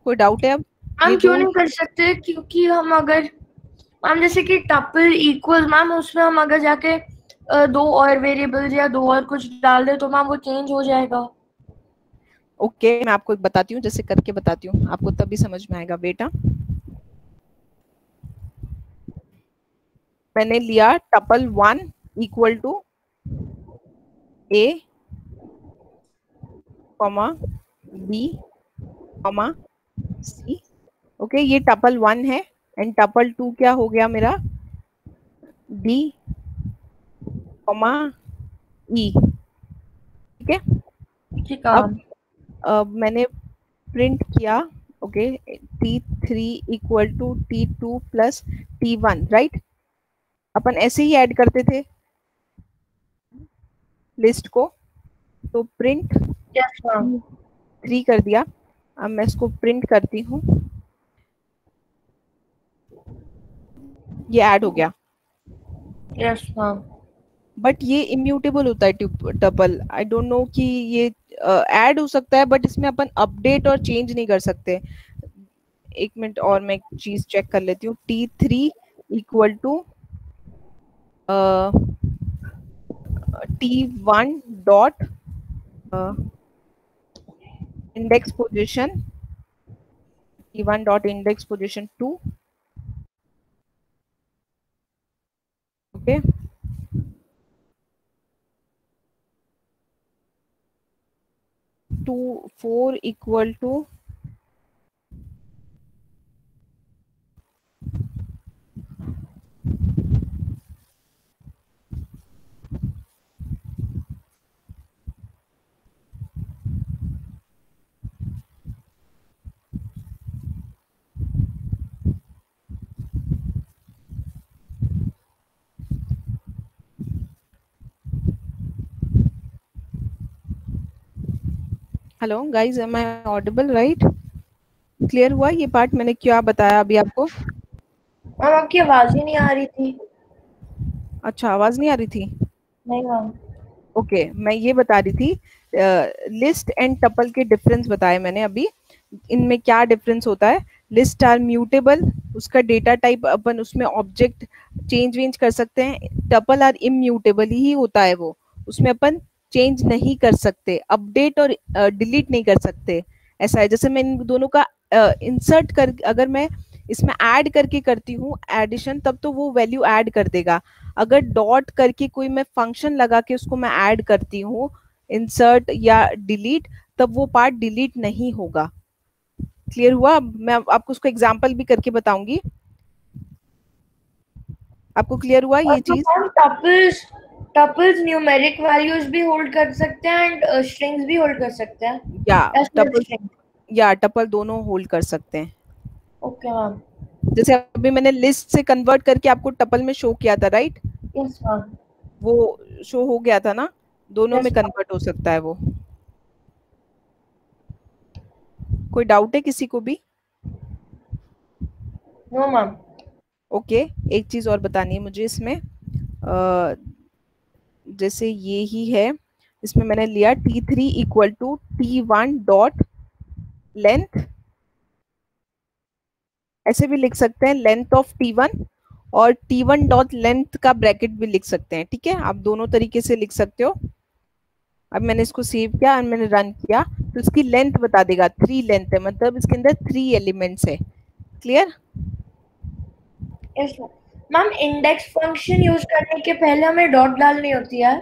कोई डाउट है अब? हम क्यों नहीं कर सकते? क्योंकि हम अगर मैम जैसे कि टपल इक्वल मैम उसमें हम अगर जाके दो और वेरिएबल्स या दो और कुछ डाल दे तो मैम वो चेंज हो जाएगा। ओके, मैं आपको एक बताती हूँ, जैसे करके बताती हूँ, आपको तभी समझ में आएगा बेटा। मैंने लिया tuple 1 equal to a comma b comma c. Okay, ये टपल 1 है एंड टपल 2 क्या हो गया मेरा? D comma e. ठीक है, ठीक है। अब मैंने प्रिंट किया, okay, T3 equal to T2 plus T1, right? अपन ऐसे ही ऐड करते थे लिस्ट को, तो प्रिंट यस मैम। 3 कर दिया। अब मैं इसको प्रिंट करती हूँ, ये ऐड हो गया, यस मैम। बट ये इम्यूटेबल होता है टपल। आई डोंट नो कि ये ऐड हो सकता है, बट इसमें अपन अपडेट और चेंज नहीं कर सकते। एक मिनट और मैं एक चीज चेक कर लेती हूँ। T3 equal to T1 dot index position, T1 dot index position 2। Okay, two 4 equal to hello guys, am I audible? Right? Clear हुआ ये पार्ट मैंने क्या बताया अभी आपको? मैम आपकी आवाज ही नहीं आ रही थी। अच्छा, आवाज नहीं आ रही थी? नहीं मैम। ओके, मैं ये बता रही थी, लिस्ट एंड टपल के डिफरेंस बताए मैंने अभी। इनमें क्या डिफरेंस होता है? लिस्ट आर म्यूटेबल, उसका डेटा टाइप अपन उसमें ऑब्जेक्ट चेंज वेंज कर सकते हैं। टपल आर इम्यूटेबल ही होता है, वो उसमें अपन चेंज नहीं कर सकते, अपडेट और डिलीट नहीं कर सकते। ऐसा है, जैसे मैं इन दोनों का इंसर्ट कर, अगर मैं इसमें ऐड करके करती हूँ एडिशन, तब तो वो वैल्यू ऐड कर देगा। अगर डॉट करके कोई मैं फंक्शन लगा के उसको मैं ऐड करती हूँ, इंसर्ट या डिलीट, तब वो पार्ट डिलीट नहीं होगा। क्लियर हुआ? मैं आपको उसको एग्जांपल भी करके बताऊंगी। आपको क्लियर हुआ ये चीज? टपल्स टपल्स न्यूमेरिक वैल्यूज भी होल्ड कर सकते हैं एंड स्ट्रिंग्स भी होल्ड कर सकते हैं या टपल दोनों होल्ड कर सकते हैं। Okay ma'am. जैसे अभी मैंने लिस्ट से कन्वर्ट करके आपको टपल में शो किया था, राइट? Yes ma'am. वो शो हो गया था ना, दोनों Yes, में कन्वर्ट हो सकता है वो। कोई डाउट है किसी को भी? No ma'am. ओके, एक चीज और बतानी है मुझे इसमें। जैसे ये ही है, इसमें मैंने लिया T3 equal to T1 dot length, ऐसे भी लिख सकते हैं लेंथ ऑफ T1, और T1 डॉट लेंथ का ब्रैकेट भी लिख सकते हैं। ठीक है, आप दोनों तरीके से लिख सकते हो। अब मैंने इसको सेव किया और मैंने रन किया तो इसकी लेंथ बता देगा, 3 लेंथ है, मतलब इसके अंदर 3 एलिमेंट्स है। Clear? Yes ma'am, index function use करने के पहले हमें डॉट डालनी होती है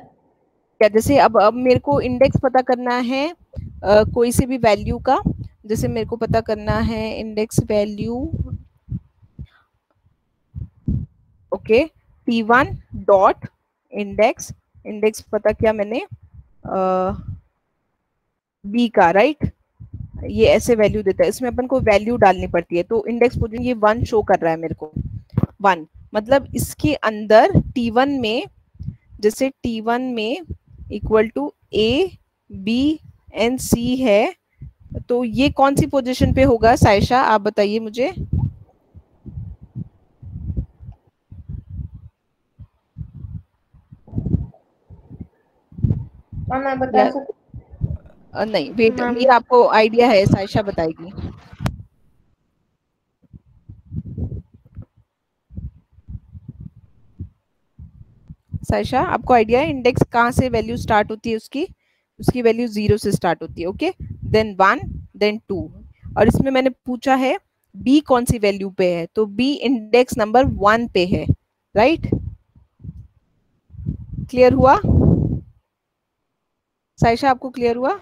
क्या, जैसे अब मेरे को इंडेक्स पता करना है कोई से भी वैल्यू का, जैसे मेरे को पता करना है index value, okay, T1 dot index, index पता किया मैंने बी का, राइट? ये ऐसे वैल्यू देता है, इसमें अपन को वैल्यू डालनी पड़ती है। तो इंडेक्स पोजीशन ये 1 शो कर रहा है मेरे को, 1, मतलब इसके अंदर T1 में, जैसे T1 में equal to A B and C है, तो ये कौन सी पोजीशन पे होगा सायशा, आप बताइए मुझे। मैम मैं बता सकती नहीं वेट, मैम, ये आपको आइडिया है, सायशा बताएगी। सायशा, आपको आइडिया है इंडेक्स कहाँ से वैल्यू स्टार्ट होती है उसकी? उसकी वैल्यू 0 से स्टार्ट होती है, ओके, देन 1, देन 2, और इसमें मैंने पूछा है बी कौन सी वैल्यू पे है, तो बी इंडेक्स नंबर 1 पे है, राइट? क्लियर हुआ सायशा, आपको क्लियर हुआ?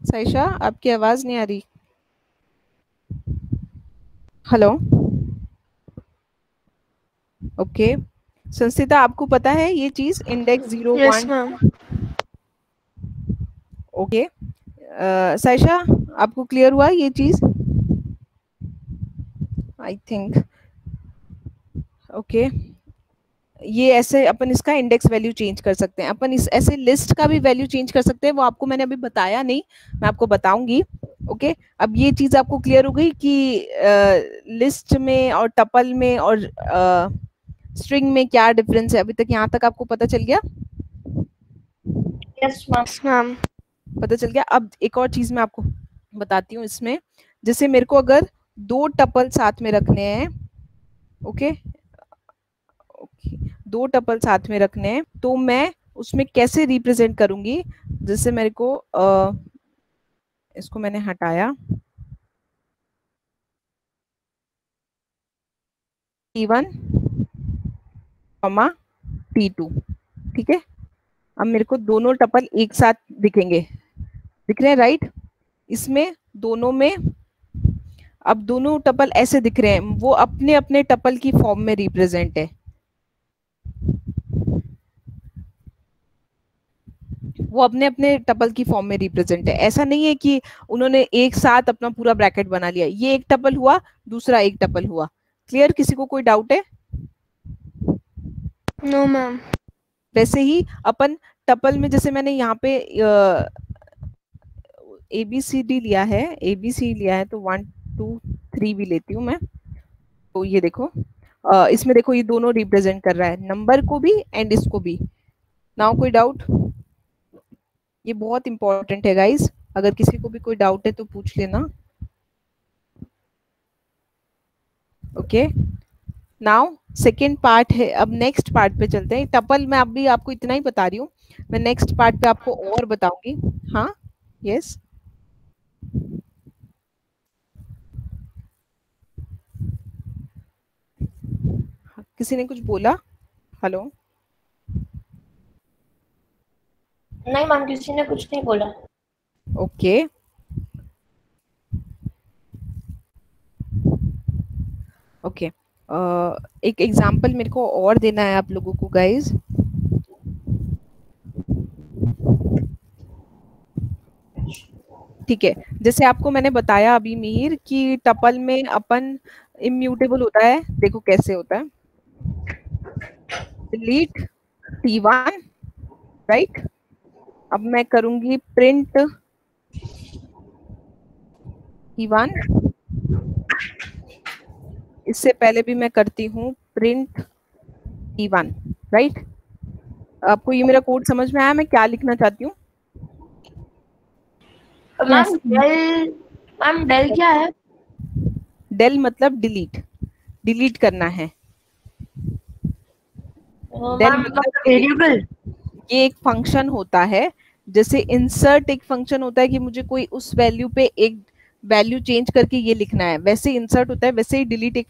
सायशा, आपकी आवाज नहीं आ रही। हेलो, ओके, संस्थिता आपको पता है ये चीज, index 0 yes 1, ma'am, okay, Sayyeshaa आपको क्लियर हुआ ये चीज? आई थिंक, ओके, ये ऐसे अपन इसका इंडेक्स वैल्यू चेंज कर सकते हैं, अपन इस ऐसे लिस्ट का भी वैल्यू चेंज कर सकते हैं, वो आपको मैंने अभी बताया नहीं, मैं आपको बताऊंगी। ओके, अब ये चीज आपको क्लियर हो गई कि लिस्ट में और टपल में और स्ट्रिंग में क्या डिफरेंस है, अभी तक यहाँ तक आपको पता चल गया? Yes ma'am. यस मैम, पता चल गया। अब एक और चीज मैं आपको बताती हूँ इसमें, जैसे मेरे को अगर 2 टपल साथ में रखने हैं, ओके, ओके, 2 टपल साथ में रखने हैं, तो मैं उसमें कैसे रिप्रेजेंट करूंगी? जैसे मेरे को इसको मैंने हटाया, T1 T2, ठीक है, अब मेरे को दोनों टपल एक साथ दिखेंगे, दिख रहे हैं, राइट? इसमें दोनों में अब दोनों टपल ऐसे दिख रहे हैं, वो अपने अपने टपल की फॉर्म में रिप्रेजेंट है, वो अपने अपने टपल की फॉर्म में रिप्रेजेंट है। ऐसा नहीं है कि उन्होंने एक साथ अपना पूरा ब्रैकेट बना लिया, ये एक टपल हुआ, दूसरा एक टपल हुआ। क्लियर? किसी को कोई डाउट है? नो मैम, वैसे ही अपन टपल में, जैसे मैंने यहाँ पे ABCD लिया है, ABC लिया है, तो 1 2 3 भी लेती हूँ मैं। तो ये देखो, इसमें देखो ये दोनों रिप्रेजेंट कर रहा है, नंबर को भी एंड इसको भी। नाउ कोई डाउट? ये बहुत इंपॉर्टेंट है गाइस, अगर किसी को भी कोई डाउट है तो पूछ लेना। ओके, नाउ सेकेंड पार्ट है, अब नेक्स्ट पार्ट पे चलते हैं। टपल मैं अभी आपको इतना ही बता रही हूँ, मैं नेक्स्ट पार्ट पे आपको और बताऊंगी। हाँ, यस, किसी ने कुछ बोला? हेलो, नहीं मैम, किसी ने कुछ नहीं बोला। ओके, ओके, एक एग्जांपल मेरे को और देना है आप लोगों को गाइस। ठीक है, जैसे आपको मैंने बताया अभी मीर कि टपल में अपन इम्यूटेबल होता है, देखो कैसे होता है, डिलीट T1, राइट? अब मैं करूंगी प्रिंट T1, इससे पहले भी मैं करती हूँ प्रिंट T1, राइट? आपको ये मेरा कोड समझ में आया मैं क्या लिखना चाहती हूँ? मैम डेल क्या है? डेल मतलब डिलीट करना है। डेल मतलब वेरिएबल। ये एक फंक्शन होता है, जैसे इंसर्ट एक फंक्शन होता है कि मुझे कोई उस वैल्यू पे एक वैल्यू चेंज करके ये लिखना है, वैसे इंसर्ट होता है, वैसे ही डिलीट एक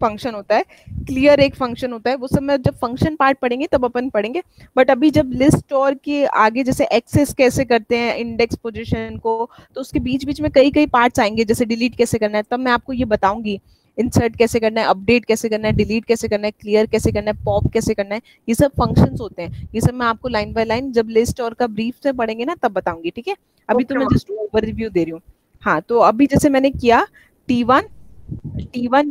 फंक्शन होता है, क्लियर एक फंक्शन होता है। वो सब मैं जब फंक्शन पार्ट पढ़ेंगे तब अपन पढ़ेंगे। बट अभी जब लिस्ट और के आगे जैसे एक्सेस कैसे करते हैं इंडेक्स पोजीशन को, तो उसके बीच बीच में कई पार्ट्स आएंगे, जैसे डिलीट कैसे करना है, तब मैं आपको ये बताऊंगी। इंसर्ट कैसे करना है, अपडेट कैसे करना है, डिलीट कैसे करना है, क्लियर कैसे करना है, पॉप कैसे करना है, ये सब फंक्शंस होते हैं। ये सब मैं आपको लाइन बाय लाइन जब लिस्ट और का ब्रीफ से पढ़ेंगे ना तब बताऊंगी, ठीक है? अभी तो मैं जस्ट ओवरव्यू दे रही हूँ। हाँ, तो अभी जैसे मैंने किया T1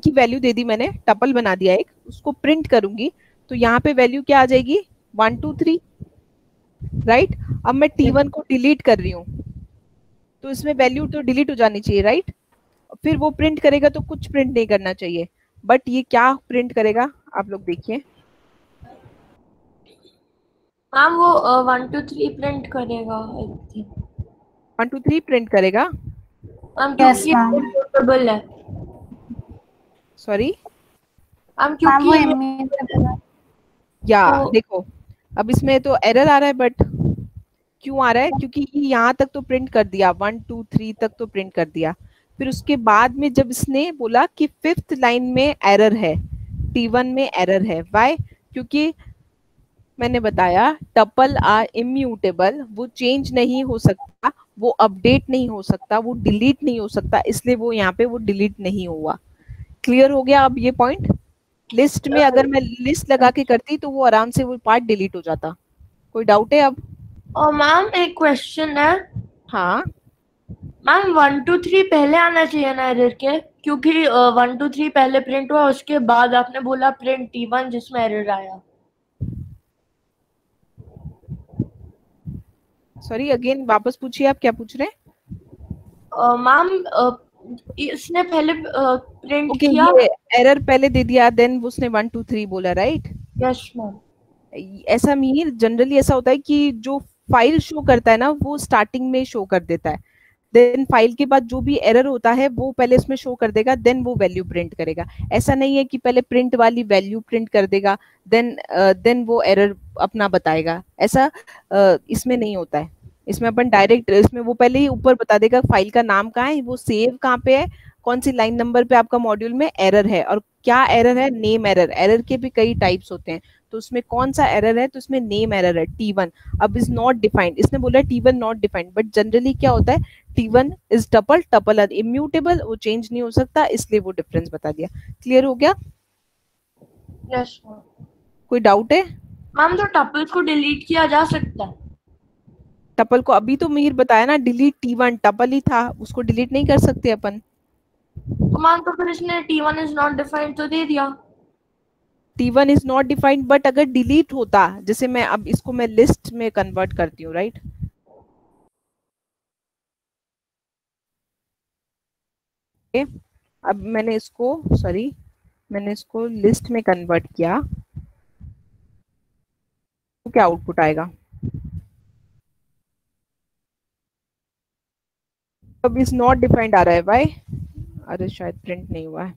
की वैल्यू दे दी मैंने, टपल बना दिया एक, उसको प्रिंट करूंगी तो यहाँ पे वैल्यू क्या आ जाएगी 1 2 3, राइट? अब मैं T1 को डिलीट कर रही हूँ तो इसमें वैल्यू तो डिलीट हो जानी चाहिए, राइट? फिर वो प्रिंट करेगा तो कुछ प्रिंट नहीं करना चाहिए, बट ये क्या प्रिंट करेगा आप लोग देखिए। मैम वो 1 2 3 प्रिंट करेगा। 1 2 3 प्रिंट करेगा। मैम Yes, क्योंकि ma'am. इम्यूटेबल है। सॉरी, मैम मैम क्योंकि वो ये immutable है. या तो- देखो अब इसमें तो एरर आ रहा है, बट क्यों आ रहा है? क्योंकि यहाँ तक तो प्रिंट कर दिया, 1 2 3 तक तो प्रिंट कर दिया, फिर उसके बाद में जब इसने बोला कि 5th लाइन में एरर है, T1 में एरर है, वाई? क्योंकि मैंने बताया टपल आर इम्यूटेबल, वो चेंज नहीं हो सकता, वो अपडेट नहीं हो सकता, वो डिलीट नहीं हो सकता, इसलिए वो यहाँ पे वो डिलीट नहीं हुआ। क्लियर हो गया अब ये पॉइंट? लिस्ट में अगर मैं लिस्ट लगा के करती तो वो आराम से वो पार्ट डिलीट हो जाता। कोई डाउट है अब? और मैम एक क्वेश्चन है। हाँ, मैम 1 2 3 पहले आना चाहिए ना एरर के, क्योंकि 1 2 3 पहले प्रिंट हुआ, उसके बाद आपने बोला प्रिंट T1 जिसमें एरर आया। सॉरी अगेन वापस पूछिए, आप क्या पूछ रहे हैं? मैम इसने पहले प्रिंट ओके, किया। ये एरर पहले दे दिया, देन उसने 1 2 3 बोला, राइट? Yes ma'am. ऐसा मीर जनरली ऐसा होता है कि जो फाइल शो करता है ना वो स्टार्टिंग में शो कर देता है, देन फाइल के बाद जो भी एरर होता है वो पहले इसमें शो कर देगा, देन वो वैल्यू प्रिंट करेगा। ऐसा नहीं है कि पहले प्रिंट वाली वैल्यू प्रिंट कर देगा देन वो एरर अपना बताएगा, ऐसा इसमें नहीं होता है। इसमें अपन डायरेक्ट, इसमें वो पहले ही ऊपर बता देगा फाइल का नाम कहाँ है, वो सेव कहाँ पे है, कौन सी लाइन नंबर पे आपका मॉड्यूल में एरर है, और क्या एरर है, नेम एरर। एरर के भी कई टाइप्स होते हैं, तो उसमें कौन सा एरर है, तो उसमें नेम एरर है T1। अब इज नॉट डिफाइंड, इसने बोला T1 not defined, but generally क्या होता है T1 is tuple are immutable, वो चेंज नहीं हो सकता, इसलिए वो डिफरेंस बता दिया। क्लियर हो गया? Yes ma'am. कोई डाउट है? मैम तो टपल्स को डिलीट किया जा सकता है? टपल को अभी तो मीर बताया ना, डिलीट T1 टपल ही था, उसको डिलीट नहीं कर सकते अपन। तो मैम तो फिर इसने T1 इज नॉट डिफाइंड तो दे दिया। T1 is not defined, but अगर डिलीट होता, जैसे मैं अब इसको मैं लिस्ट में कन्वर्ट करती हूँ, राइट? अब मैंने इसको लिस्ट में कन्वर्ट किया, तो क्या आउटपुट आएगा? अब इज नॉट डिफाइंड आ रहा है, वाई? अरे शायद प्रिंट नहीं हुआ है।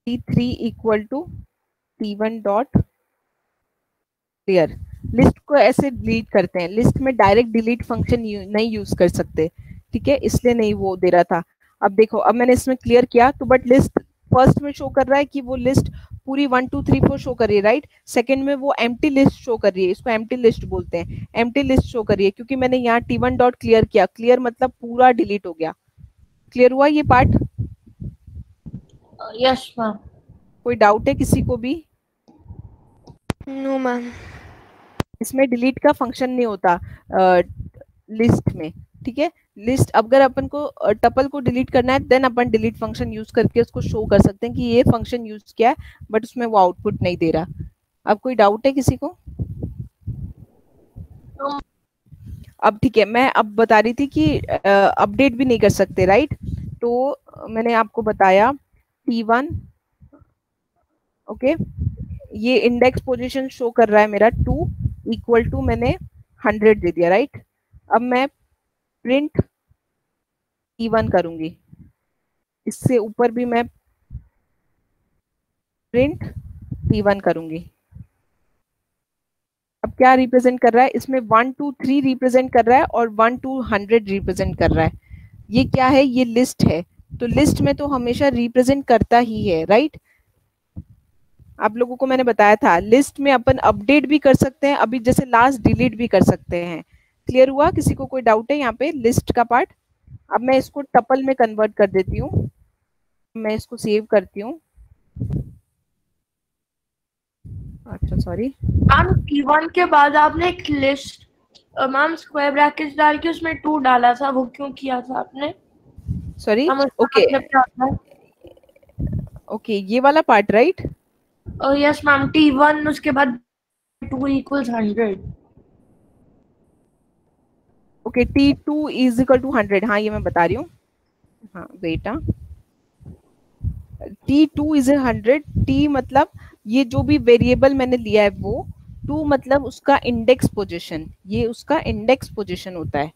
T3 equal to T1 dot clear. List को ऐसे डिलीट करते हैं, लिस्ट में डायरेक्ट डिलीट फंक्शन नहीं यूज कर सकते, ठीक है? इसलिए नहीं वो दे रहा था। अब देखो, अब मैंने इसमें क्लियर किया तो बट लिस्ट फर्स्ट में शो कर रहा है कि वो लिस्ट पूरी 1 2 3 4 शो कर रही है, राइट? सेकंड में वो एम्प्टी लिस्ट शो कर रही है, इसको एम्प्टी लिस्ट बोलते हैं, एम्प्टी लिस्ट शो कर रही है क्योंकि मैंने यहाँ T1 डॉट क्लियर किया। क्लियर मतलब पूरा डिलीट हो गया। क्लियर हुआ ये पार्ट? Yes ma'am. कोई डाउट है किसी को भी? No ma'am. इसमें डिलीट का फंक्शन नहीं होता लिस्ट में, ठीक है। लिस्ट अगर अपन को टपल को डिलीट करना है देन अपन डिलीट फंक्शन यूज करके उसको शो कर सकते हैं कि ये फंक्शन यूज किया है, बट उसमें वो आउटपुट नहीं दे रहा। अब कोई डाउट है किसी को? अब ठीक है, मैं अब बता रही थी कि अपडेट भी नहीं कर सकते, राइट? तो मैंने आपको बताया T1, ओके, ये इंडेक्स पोजीशन शो कर रहा है मेरा 2 इक्वल टू मैंने 100 दे दिया, राइट? अब मैं प्रिंट T1 करूंगी, इससे ऊपर भी मैं प्रिंट T1 करूंगी। अब क्या रिप्रेजेंट कर रहा है इसमें? 1 2 3 रिप्रेजेंट कर रहा है और 1 2 100 रिप्रेजेंट कर रहा है। ये क्या है? ये लिस्ट है, तो लिस्ट में तो हमेशा रिप्रेजेंट करता ही है, राइट? आप लोगों को मैंने बताया था लिस्ट में अपन अपडेट भी कर सकते हैं, अभी जैसे लास्ट डिलीट भी कर सकते हैं। क्लियर हुआ? किसी को कोई डाउट है यहाँ पे लिस्ट का पार्ट? अब मैं इसको टपल में कन्वर्ट कर देती हूँ, मैं इसको सेव करती हूँ। अच्छा सॉरी मैम T1 के बाद आपने एक लिस्ट मैम स्क्वायर ब्रैकेट्स डाल के उसमें 2 डाला था, वो क्यों किया था आपने? सॉरी, हम उसका ओके मतलब क्या होता है? ओके, ये वाला part, right? Yes ma'am, T1 उसके बाद 2 equals 100। Okay, T2 is equal to 100, हाँ ये मैं बता रही हूँ। हाँ बेटा, T2 इज 100, T मतलब ये जो भी वेरिएबल मैंने लिया है वो, 2 मतलब उसका इंडेक्स पोजीशन, ये उसका इंडेक्स पोजीशन होता है,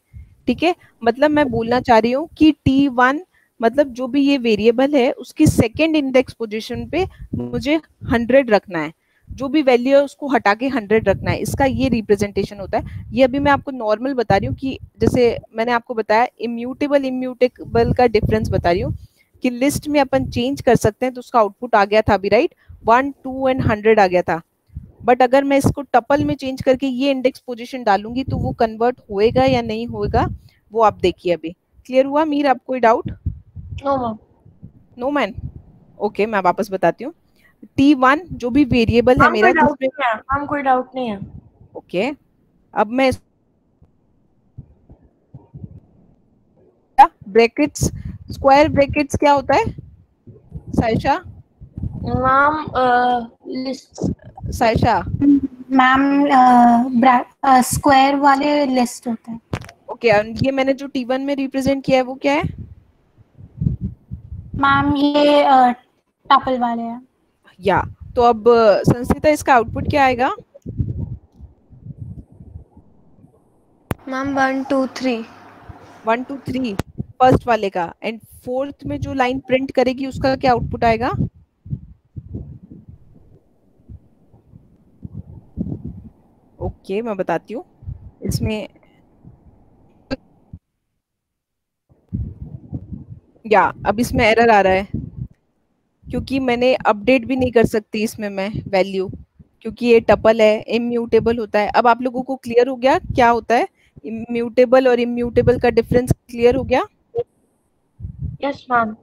ठीक है? मतलब मैं बोलना चाह रही हूँ कि T1 मतलब जो भी ये वेरिएबल है उसकी सेकेंड इंडेक्स पोजीशन पे मुझे 100 रखना है, जो भी वैल्यू है उसको हटा के 100 रखना है, इसका ये रिप्रेजेंटेशन होता है। ये अभी मैं आपको नॉर्मल बता रही हूँ कि जैसे मैंने आपको बताया इम्यूटेबल इम्यूटेबल का डिफरेंस बता रही हूँ कि लिस्ट में अपन चेंज कर सकते हैं, तो उसका आउटपुट आ गया था अभी, राइट? 1 2 एंड 100 आ गया था, बट अगर मैं इसको टपल में चेंज करके ये इंडेक्स पोजीशन डालूंगी तो वो कन्वर्ट होएगा या नहीं होएगा वो आप देखिए अभी। क्लियर हुआ मीर? आप कोई doubt? No ma'am. No man? Okay, मैं वापस बताती हूँ। T1 जो भी वेरिएबल है मेरा जिसमें, मैम कोई डाउट नहीं है। ओके, अब मैं ब्रैकेट्स, स्क्वायर ब्रैकेट्स क्या होता है Saisha? Ma'am list. Saisha ma'am square वाले लिस्ट होते हैं। ओके, ये मैंने जो T1 में रिप्रेजेंट किया है वो क्या है? मैम ये टपल वाले हैं। या तो अब संस्कृता इसका आउटपुट क्या आएगा? मैम 1 2 3 1 2 3 फर्स्ट वाले का, एंड फोर्थ में जो लाइन प्रिंट करेगी उसका क्या आउटपुट आएगा? ओके मैं बताती हूँ इसमें, या अब इसमें एरर आ रहा है क्योंकि मैंने अपडेट भी नहीं कर सकती इसमें मैं वैल्यू, क्योंकि ये टपल है, इम्यूटेबल होता है। अब आप लोगों को क्लियर हो गया क्या होता है इम्यूटेबल और इम्यूटेबल का डिफरेंस? क्लियर हो गया? Yes ma'am.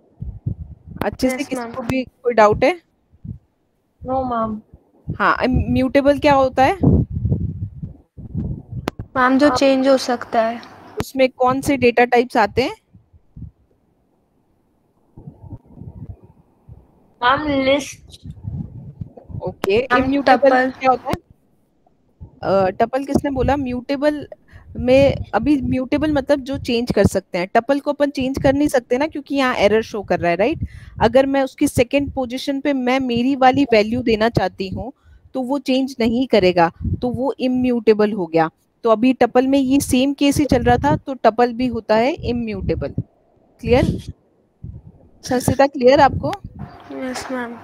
अच्छे से? Yes, किसी ma'am. को भी कोई डाउट है? No ma'am. हाँ, इम्यूटेबल क्या होता है? मैम जो चेंज हो सकता है। उसमें कौन से डेटा टाइप्स आते हैं? Ma'am list. Okay, ma'am immutable tuple. क्या होता है? टपल किसने बोला? म्यूटेबल में अभी म्यूटेबल मतलब जो चेंज कर सकते हैं, टपल को अपन चेंज कर नहीं सकते ना क्योंकि यहाँ एरर शो कर रहा है, राइट? अगर मैं उसकी सेकेंड पोजीशन पे मैं मेरी वाली वैल्यू देना चाहती हूँ तो वो चेंज नहीं करेगा, तो वो इम्यूटेबल हो गया। तो अभी टपल में ये सेम केस ही चल रहा था, तो टपल भी होता है इम्यूटेबल। क्लियर संस्कृता? क्लियर आपको? Yes ma'am.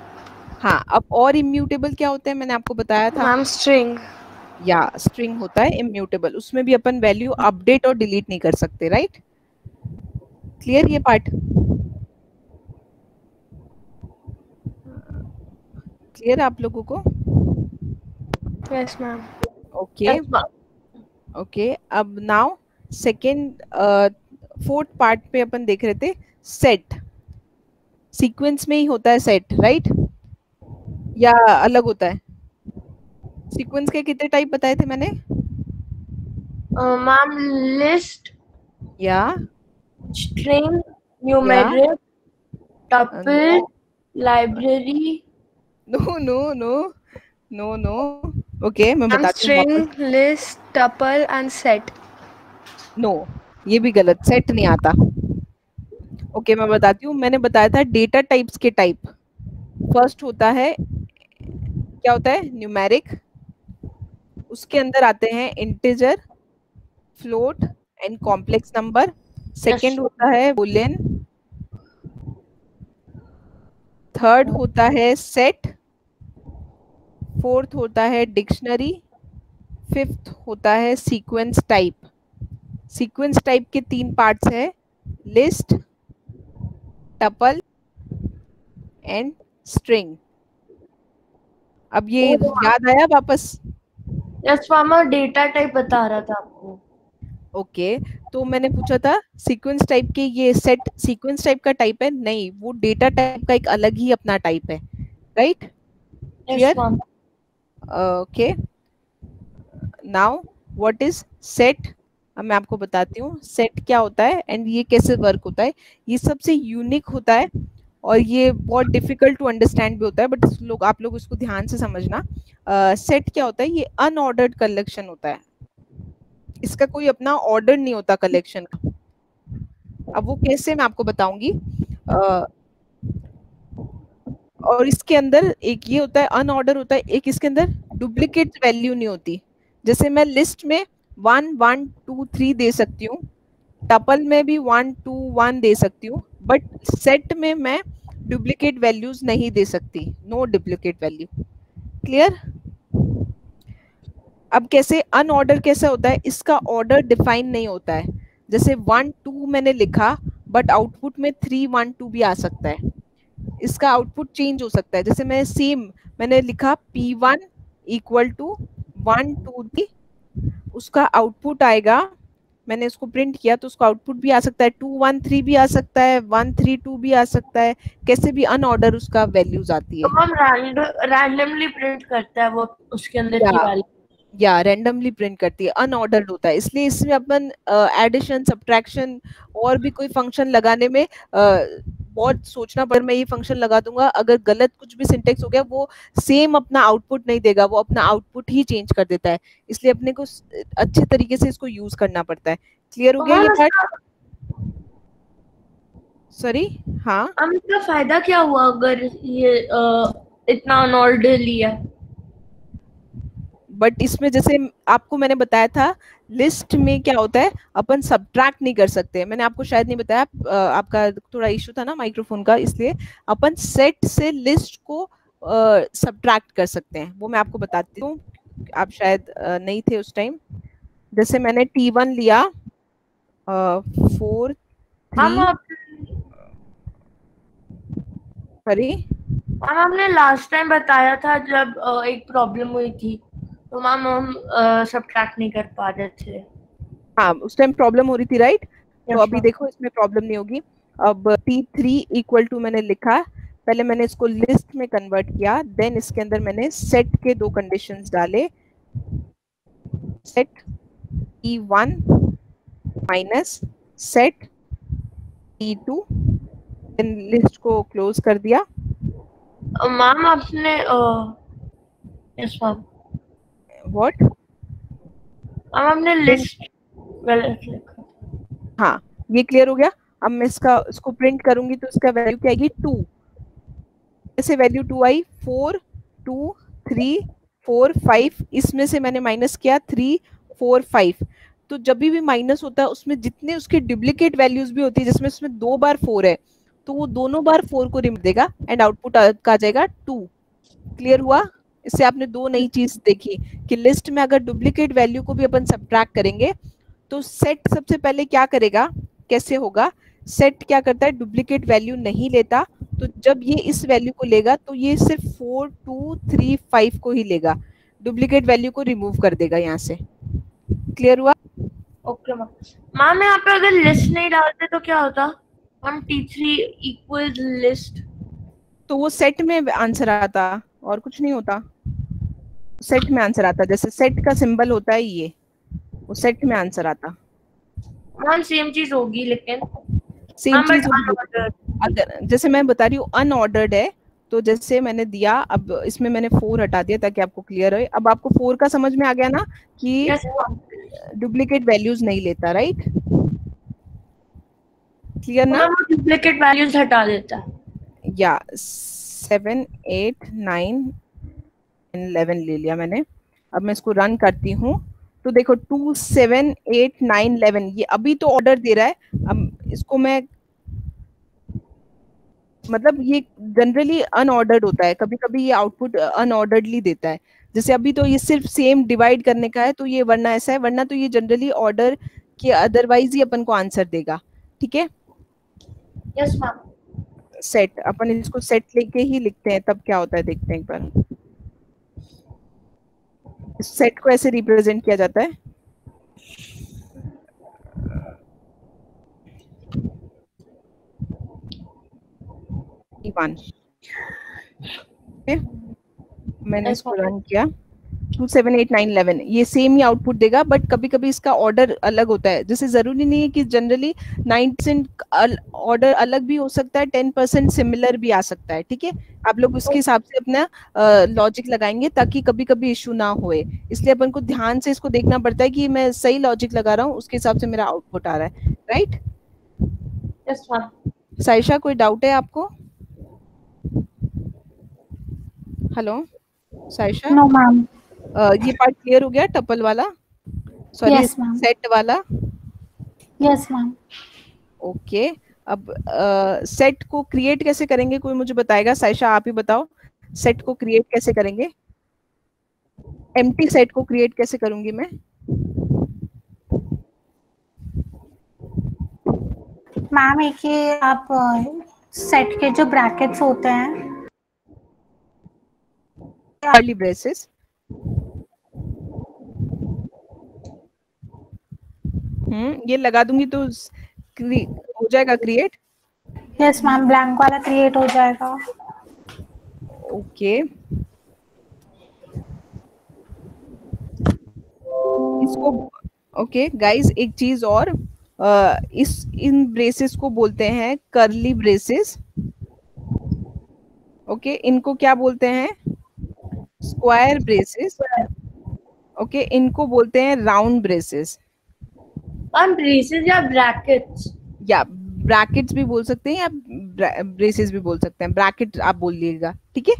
हाँ, अब और इम्यूटेबल क्या होते हैं मैंने आपको बताया था, मैम स्ट्रिंग। या स्ट्रिंग होता है इम्यूटेबल, उसमें भी अपन वैल्यू अपडेट और डिलीट नहीं कर सकते, राइट? क्लियर ये पार्ट? क्लियर आप लोगों को? Yes ma'am. ओके ओके, अब नाउ सेकेंड फोर्थ पार्ट पे अपन देख रहे थे सेट। सीक्वेंस में ही होता है सेट, राइट? या अलग होता है? सीक्वेंस के कितने टाइप बताए थे मैंने? मैम लिस्ट, या string, numeric, tuple, no library. No no no no no okay, मैं मैम बताती हूँ वापस। string, list, tuple and set. No, ये भी गलत, सेट नहीं आता। ओके, मैं बताती हूँ, मैंने बताया था डेटा टाइप्स के टाइप। फर्स्ट होता है, क्या होता है, न्यूमेरिक, उसके अंदर आते हैं integer, float and complex number. Second होता है बुलियन, थर्ड होता है सेट, फोर्थ होता है डिक्शनरी, फिफ्थ होता है सीक्वेंस टाइप। सीक्वेंस टाइप के 3 पार्ट्स है, लिस्ट, टपल एंड स्ट्रिंग। अब ये याद आया वापस? यस मामा, डेटा टाइप बता रहा था आपको। ओके, तो मैंने पूछा था सीक्वेंस टाइप के, ये सेट सीक्वेंस टाइप का टाइप है? नहीं, वो डेटा टाइप का एक अलग ही अपना टाइप है, right? Yes clear? Mama. Okay, now what is set? अब मैं आपको बताती हूँ सेट क्या होता है एंड ये कैसे वर्क होता है। ये सबसे यूनिक होता है और ये बहुत डिफिकल्ट टू अंडरस्टैंड भी होता है, बट आप लोग इसको ध्यान से समझना। सेट क्या होता है? ये अनऑर्डर्ड कलेक्शन होता है, इसका कोई अपना ऑर्डर नहीं होता कलेक्शन का। अब वो कैसे, मैं आपको बताऊंगी। और इसके अंदर एक ये होता है, अनऑर्डर होता है, एक इसके अंदर डुप्लीकेट वैल्यू नहीं होती। जैसे मैं लिस्ट में 1 1 2 3 दे सकती हूँ, टपल में भी 1 2 1 दे सकती हूँ, बट सेट में मैं डुप्लीकेट वैल्यूज नहीं दे सकती, नो डुप्लीकेट वैल्यू। क्लियर? अब कैसे अनऑर्डर कैसा होता है, इसका ऑर्डर डिफाइन नहीं होता है। जैसे 1 2 मैंने लिखा, बट आउटपुट में 3 1 2 भी आ सकता है, इसका आउटपुट चेंज हो सकता है। जैसे मैं सेम मैंने लिखा P1 इक्वल टू 1 2 3, उसका आउटपुट आएगा, मैंने इसको प्रिंट किया तो उसका आउटपुट भी आ सकता है 2 1 3 भी आ सकता है, 1 3 2 भी आ सकता है, कैसे भी अनऑर्डर उसका वैल्यूज आती है। तो हम रैंडमली प्रिंट करता है वो उसके अंदर की वैल्यू। या रैंडमली प्रिंट करती है, अनऑर्डर्ड होता है, इसलिए इसमें अपन एडिशन सब्ट्रैक्शन और भी कोई फंक्शन लगाने में बहुत सोचना पड़। मैं ये फंक्शन लगा दूंगा, अगर गलत कुछ भी सिंटेक्स हो गया, वो सेम अपना आउटपुट नहीं देगा, वो अपना आउटपुट ही चेंज कर देता है, इसलिए अपने को अच्छे तरीके से इसको यूज करना पड़ता है। क्लियर हो गया ये पार्ट? सॉरी, हाँ, हम इसका फायदा क्या हुआ अगर ये इतना अनऑर्डरली है? बट इसमें जैसे आपको मैंने बताया था, लिस्ट में क्या होता है, अपन सब्ट्रैक्ट नहीं कर सकते। मैंने आपको शायद नहीं बताया, आपका थोड़ा इशू था ना माइक्रोफोन का, इसलिए अपन सेट से लिस्ट को सब्ट्रैक्ट कर सकते हैं, वो मैं आपको बताती हूँ, आप शायद नहीं थे उस टाइम। जैसे मैंने T1 लिया 4 3, सॉरी मैम आपने लास्ट टाइम बताया था जब एक प्रॉब्लम हुई थी, तो मैम हम सब्ट्रैक्ट नहीं कर पा रहे थे। हाँ, उस टाइम प्रॉब्लम हो रही थी, राइट? तो Yes, अभी ma'am. देखो इसमें प्रॉब्लम नहीं होगी। अब T3 इक्वल टू मैंने लिखा, पहले मैंने इसको लिस्ट में कन्वर्ट किया, देन इसके अंदर मैंने सेट के 2 कंडीशंस डाले, set T1 minus set T2, then list को क्लोज कर दिया। मैम आपने यस मैम, व्हाट? मैम आपने लिस्ट गलत लिखा। हाँ, ये क्लियर हो गया। अब मैं इसको प्रिंट करूंगी तो इसका वैल्यू क्या आएगी? 2। ऐसे वैल्यू 2 आई, 4 2 3 4 5, इसमें से मैंने माइनस किया 3 4 5। तो जब भी माइनस होता है उसमें जितने उसके डुप्लीकेट वैल्यूज भी होती है, जिसमें उसमें 2 बार 4 है, तो वो दोनों बार 4 को रिमूव देगा एंड आउटपुट का जाएगा 2। क्लियर हुआ? इससे आपने 2 नई चीज देखी कि लिस्ट में अगर डुप्लीकेट वैल्यू को भी अपन सब्ट्रैक्ट करेंगे तो सेट सबसे पहले क्या करेगा, कैसे होगा, सेट क्या करता है, डुप्लीकेट वैल्यू नहीं लेता, तो जब ये इस वैल्यू को लेगा तो ये सिर्फ 4 2 3 5 को ही लेगा, डुप्लीकेट वैल्यू को रिमूव कर देगा यहाँ से। क्लियर हुआ? Okay ma'am. मैम यहाँ पे अगर लिस्ट नहीं डालते तो क्या होता? हम T3 इक्वल लिस्ट, तो वो सेट में आंसर आता और कुछ नहीं होता, सेट में आंसर आता, जैसे सेट का सिंबल होता है ये, वो सेट में आंसर आता। मैम सेम चीज होगी लेकिन सेम हाँ, चीज but होगी। unordered। अगर जैसे मैं बता रही हूँ अनऑर्डर्ड है, तो जैसे मैंने दिया, अब इसमें मैंने 4 हटा दिया ताकि आपको क्लियर हो। अब आपको 4 का समझ में आ गया ना कि Yes, ma'am। डुप्लीकेट वैल्यूज नहीं लेता, राइट? क्लियर तो ना? मैम वो डुप्लीकेट वैल्यूज हटा देता है। या 7, 8, 9, 11 ले लिया मैंने। अब मैं इसको रन करती हूँ तो देखो 2, 7, 8, 9, 11 ये अभी तो ऑर्डर दे रहा है। अब इसको मैं, मतलब ये जनरली अनऑर्डर्ड होता है, कभी कभी ये आउटपुट अनऑर्डर्डली देता है। जैसे अभी तो ये सिर्फ सेम डिवाइड करने का है तो ये वरना ऐसा है, वरना तो ये जनरली ऑर्डर के अदरवाइज ही अपन को आंसर देगा। ठीक है, यस मैम। सेट, अपन इसको सेट लेके ही लिखते हैं, तब क्या होता है देखते हैं एक बार। सेट को ऐसे रिप्रेजेंट किया जाता है, वन। मैंने इसको रन किया, 2, 7, 8, 9, 11 ये सेम ही आउटपुट देगा, बट कभी कभी इसका ऑर्डर अलग होता है। जैसे जरूरी नहीं है कि जनरली 9% ऑर्डर अलग भी हो सकता है, 10% सिमिलर भी आ सकता है। ठीक है, आप लोग उसके हिसाब से अपना लॉजिक लगाएंगे ताकि कभी कभी इशू ना होए। इसलिए अपन को ध्यान से इसको देखना पड़ता है कि मैं सही लॉजिक लगा रहा हूँ, उसके हिसाब से मेरा आउटपुट आ रहा है, राइट? Yes ma'am. साइशा, कोई डाउट है आपको? हेलो साइशा? No ma'am. ये पार्ट क्लियर हो गया, टपल वाला, सॉरी Yes, ma'am. सेट वाला? Yes ma'am. ओके, अब सेट को क्रिएट कैसे करेंगे, कोई मुझे बताएगा? साइशा आप ही बताओ, सेट को क्रिएट कैसे करेंगे? एम्प्टी सेट को क्रिएट कैसे करूंगी मैं? मैम एक ये आप सेट के जो ब्रैकेट्स होते हैं, कर्ली ब्रेसेस, ये लगा दूंगी तो हो जाएगा क्रिएट। यस मैम, ब्लैंक वाला क्रिएट हो जाएगा। ओके, इसको, ओके गाइस एक चीज और, इन ब्रेसेस को बोलते हैं कर्ली ब्रेसेस। ओके, इनको क्या बोलते हैं? Square braces. ओके, इनको बोलते हैं राउंड ब्रेसेस। मैम ब्रेसेस या ब्रैकेट्स? या ब्रैकेट्स भी बोल सकते हैं या ब्रेसेस भी बोल सकते हैं, ब्रैकेट आप बोल लीजिएगा। ठीक है,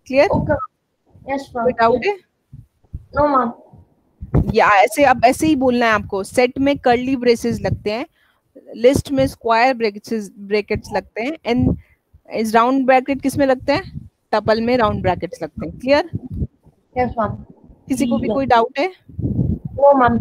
क्लियर? ओके। Yes ma'am. कोई डाउट है? No ma'am. या ऐसे, अब ऐसे ही बोलना है आपको। सेट में कर्ली ब्रेसेस लगते हैं, लिस्ट में स्क्वायर ब्रैकेट्स लगते हैं, एंड इस राउंड ब्रैकेट किस में लगते हैं? टपल में राउंड ब्रैकेट्स लगते हैं। क्लियर? Yes ma'am. किसी को भी कोई डाउट है? No ma'am.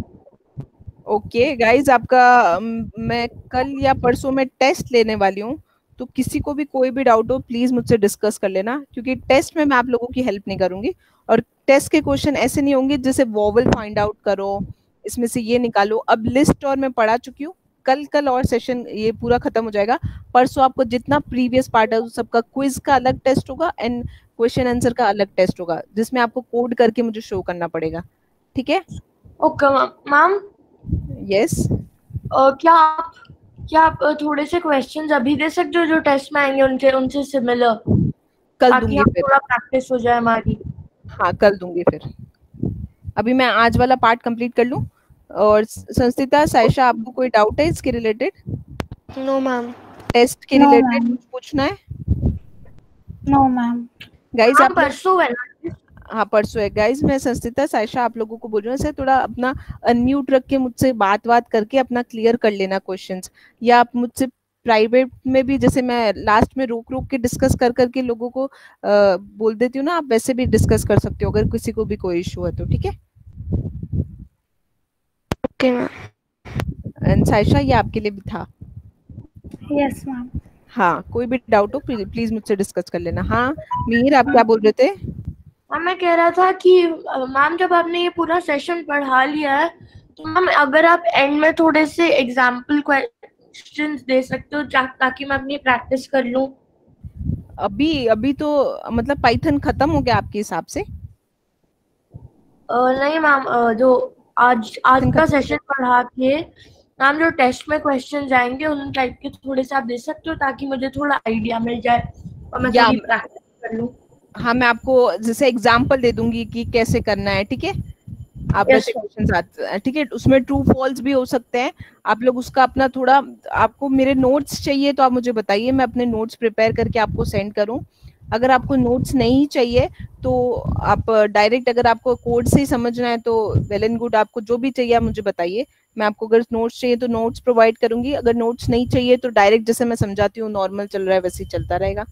ओके गाइज, आपका मैं कल या परसों में टेस्ट लेने वाली हूँ, तो किसी को भी कोई भी डाउट हो प्लीज मुझसे डिस्कस कर लेना, क्योंकि टेस्ट में मैं आप लोगों की हेल्प नहीं करूंगी। और टेस्ट के क्वेश्चन ऐसे नहीं होंगे जैसे वोवल फाइंड आउट करो, इसमें से ये निकालो। अब लिस्ट और मैं पढ़ा चुकी हूँ, कल और सेशन ये पूरा खत्म हो जाएगा। परसों आपको जितना प्रीवियस पार्ट है सबका क्विज का अलग टेस्ट होगा एंड क्वेश्चन आंसर का अलग टेस्ट होगा, जिसमें आपको कोड करके मुझे शो करना पड़ेगा। ठीक है? Okay ma'am. यस। क्या आप थोड़े से क्वेश्चंस अभी दे सकते हो जो टेस्ट में आएंगे उनसे सिमिलर, कल ताकि दूंगी हम फिर। थोड़ा प्रैक्टिस हो जाए हमारी। हाँ कल दूंगी फिर, अभी मैं आज वाला पार्ट कंप्लीट कर लूं। और संस्थिता, साइशा, आपको कोई डाउट है इसके रिलेटेड? No ma'am. टेस्ट के No, रिलेटेड ma'am. कुछ पूछना है? No ma'am. गाइज आप परसों है ना? हाँ परसों है। गाइज मैं संस्थिता, साइशा आप लोगों को बोल रही हूँ, ऐसे थोड़ा अपना अनम्यूट रख के मुझसे बात करके अपना क्लियर कर लेना क्वेश्चंस, या आप मुझसे प्राइवेट में भी, जैसे मैं लास्ट में रोक के डिस्कस करके लोगों को बोल देती हूँ ना, आप वैसे भी डिस्कस कर सकते हो अगर किसी को भी कोई इशू है तो। ठीक है? Okay ma'am. एंड साइशा ये आपके लिए भी था। Yes ma'am. हाँ, कोई भी डाउट हो प्लीज मुझसे डिस्कस कर लेना। हाँ मीर, आप क्या बोल रहे थे? मैम मैं कह रहा था कि मैम जब आपने ये पूरा सेशन पढ़ा लिया है तो मैम अगर आप एंड में थोड़े से एग्जाम्पल क्वेश्चंस दे सकते हो ताकि मैं अपनी प्रैक्टिस कर लूं। अभी तो मतलब पाइथन खत्म हो गया आपके हिसाब से? नहीं मैम, जो आज का सेशन पढ़ा के मैम जो टेस्ट में क्वेश्चन जाएंगे उन टाइप के थोड़े से आप दे सकते हो ताकि मुझे थोड़ा आइडिया मिल जाए और मैं थोड़ी प्रैक्टिस कर लूं। हाँ, मैं आपको जैसे एग्जांपल दे दूंगी कि कैसे करना है, ठीक है। आप वैसे क्वेश्चन आते हैं, ठीक है, उसमें ट्रू फॉल्स भी हो सकते हैं। आप लोग उसका अपना थोड़ा, आपको मेरे नोट्स चाहिए तो आप मुझे बताइए, मैं अपने नोट्स प्रिपेयर करके आपको सेंड करूं। अगर आपको नोट्स नहीं चाहिए तो आप डायरेक्ट, अगर आपको कोड से ही समझना है तो वेल एंड गुड, आपको जो भी चाहिए आप मुझे बताइए। मैं आपको अगर नोट्स चाहिए तो नोट्स प्रोवाइड करूंगी, अगर नोट्स नहीं चाहिए तो डायरेक्ट जैसे मैं समझाती हूँ नॉर्मल चल रहा है वैसे ही चलता रहेगा।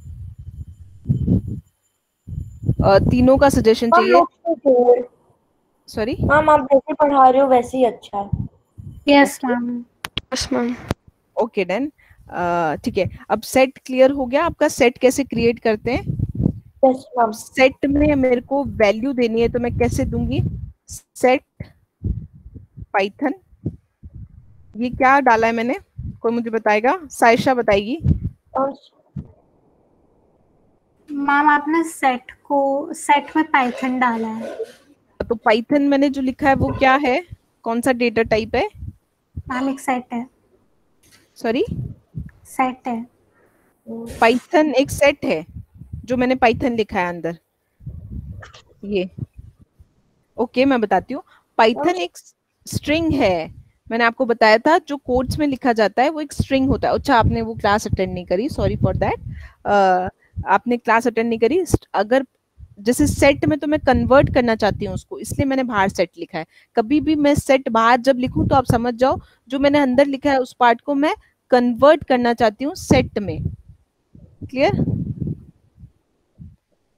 तीनों का सजेशन चाहिए? सॉरी मैम, आप जैसे पढ़ा रहे हो वैसे ही अच्छा है। Yes ma'am. Yes ma'am. Okay done. ठीक है, अब सेट क्लियर हो गया आपका। सेट कैसे क्रिएट करते हैं? Yes ma'am. सेट में मेरे को वैल्यू देनी है तो मैं कैसे दूंगी? सेट पाइथन, ये क्या डाला है मैंने, कोई मुझे बताएगा? सायशा बताएगी। मैम आपने सेट में पाइथन डाला है। तो पाइथन मैंने जो लिखा है वो क्या है, कौन सा डेटा टाइप है? मैम एक सेट है। सॉरी, सेट है। पाइथन एक सेट है जो मैंने पाइथन लिखा है अंदर ये। ओके, मैं बताती हूँ। पाइथन एक स्ट्रिंग है, मैंने आपको बताया था जो कोड्स में लिखा जाता है वो एक स्ट्रिंग होता है। अच्छा, आपने वो क्लास अटेंड नहीं करी, सॉरी फॉर दैट। आपने क्लास अटेंड नहीं करी। अगर जैसे सेट में तो मैं कन्वर्ट करना चाहती हूँ उसको, इसलिए मैंने बाहर सेट लिखा है। कभी भी मैं सेट बाहर जब लिखूं तो आप समझ जाओ जो मैंने अंदर लिखा है उस पार्ट को मैं कन्वर्ट करना चाहती हूँ सेट में। क्लियर?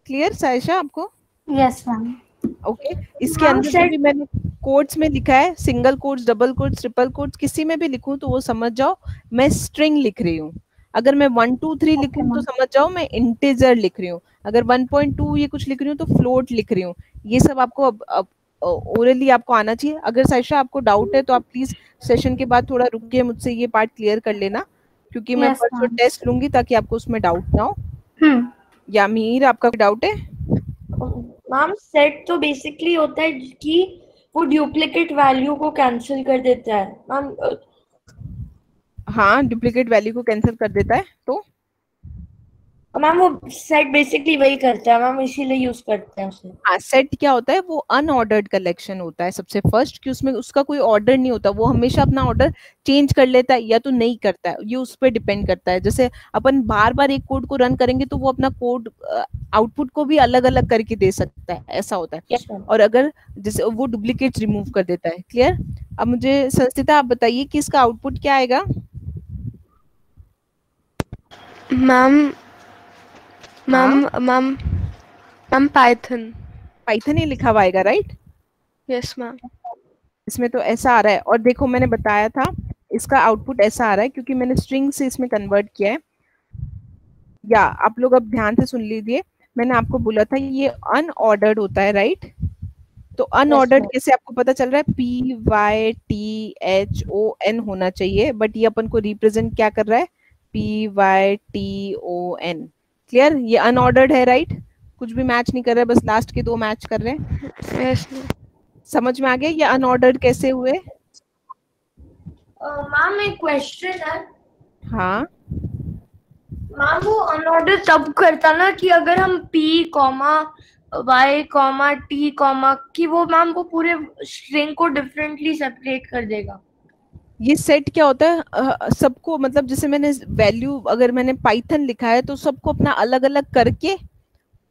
क्लियर सायशा आपको? Yes ma'am. ओके, इसके अंदर जो भी मैंने कोट्स में लिखा है, single quotes, double quotes, triple quotes, किसी में भी लिखूं तो वो समझ जाओ मैं स्ट्रिंग लिख रही हूँ। अगर मैं 1 2 3 लिखूं तो समझ जाओ मैं इंटीजर लिख रही हूँ। अगर 1.2 ये कुछ लिख रही हूँ तो फ्लोट लिख रही हूँ। ये सब आपको अब ओरली आपको आना चाहिए। अगर सायशा आपको डाउट है तो आप प्लीज सेशन के बाद थोड़ा रुक के मुझसे ये पार्ट क्लियर कर लेना, क्योंकि मैं परसों टेस्ट लूंगी ताकि आपको उसमें डाउट ना हो। या मीर, आपका डाउट है? मैम, सेट तो बेसिकली होता है कि वो डुप्लीकेट वैल्यू को कैंसिल कर देता है मैम। हाँ, डुप्लीकेट वैल्यू को कैंसिल कर देता है। तो मैम वो सेट बेसिकली वही करता है मैम, इसीलिए यूज करते हैं उसे। हाँ, सेट क्या होता है? वो अनऑर्डर्ड कलेक्शन होता है सबसे फर्स्ट, कि उसमें उसका कोई ऑर्डर नहीं होता। वो हमेशा अपना ऑर्डर चेंज कर लेता है या तो नहीं करता है, ये उस पर डिपेंड करता है। जैसे अपन बार बार एक कोड को रन करेंगे तो वो अपना कोड आउटपुट को भी अलग अलग करके दे सकता है, ऐसा होता है। yes, और अगर जैसे वो डुप्लीकेट रिमूव कर देता है। क्लियर? अब मुझे संस्थिता आप बताइए कि इसका आउटपुट क्या आएगा? मैम पाइथन ही लिखा हुआ आएगा, राइट? Yes ma'am. इसमें तो ऐसा आ रहा है, और देखो मैंने बताया था इसका आउटपुट ऐसा आ रहा है क्योंकि मैंने स्ट्रिंग से इसमें कन्वर्ट किया है। या आप लोग अब ध्यान से सुन लीजिए, मैंने आपको बोला था ये अनऑर्डर्ड होता है, राइट? तो अनऑर्डर्ड कैसे आपको पता चल रहा है? PYTHON होना चाहिए, बट ये अपन को रिप्रेजेंट क्या कर रहा है? PYTON। क्लियर? ये अनऑर्डर्ड है, राइट? कुछ भी मैच नहीं कर रहा है, बस लास्ट के 2 मैच कर रहे हैं। यस। समझ में आ गया ये अनऑर्डर्ड कैसे हुए? मैम एक क्वेश्चन है। हाँ मैम, वो अनऑर्डर तब करता ना कि अगर हम P, Y, T, कि वो मैम वो पूरे स्ट्रिंग को डिफरेंटली सेपरेट कर देगा। ये सेट क्या होता है? सबको, मतलब जैसे मैंने वैल्यू, अगर मैंने पाइथन लिखा है तो सबको अपना अलग अलग करके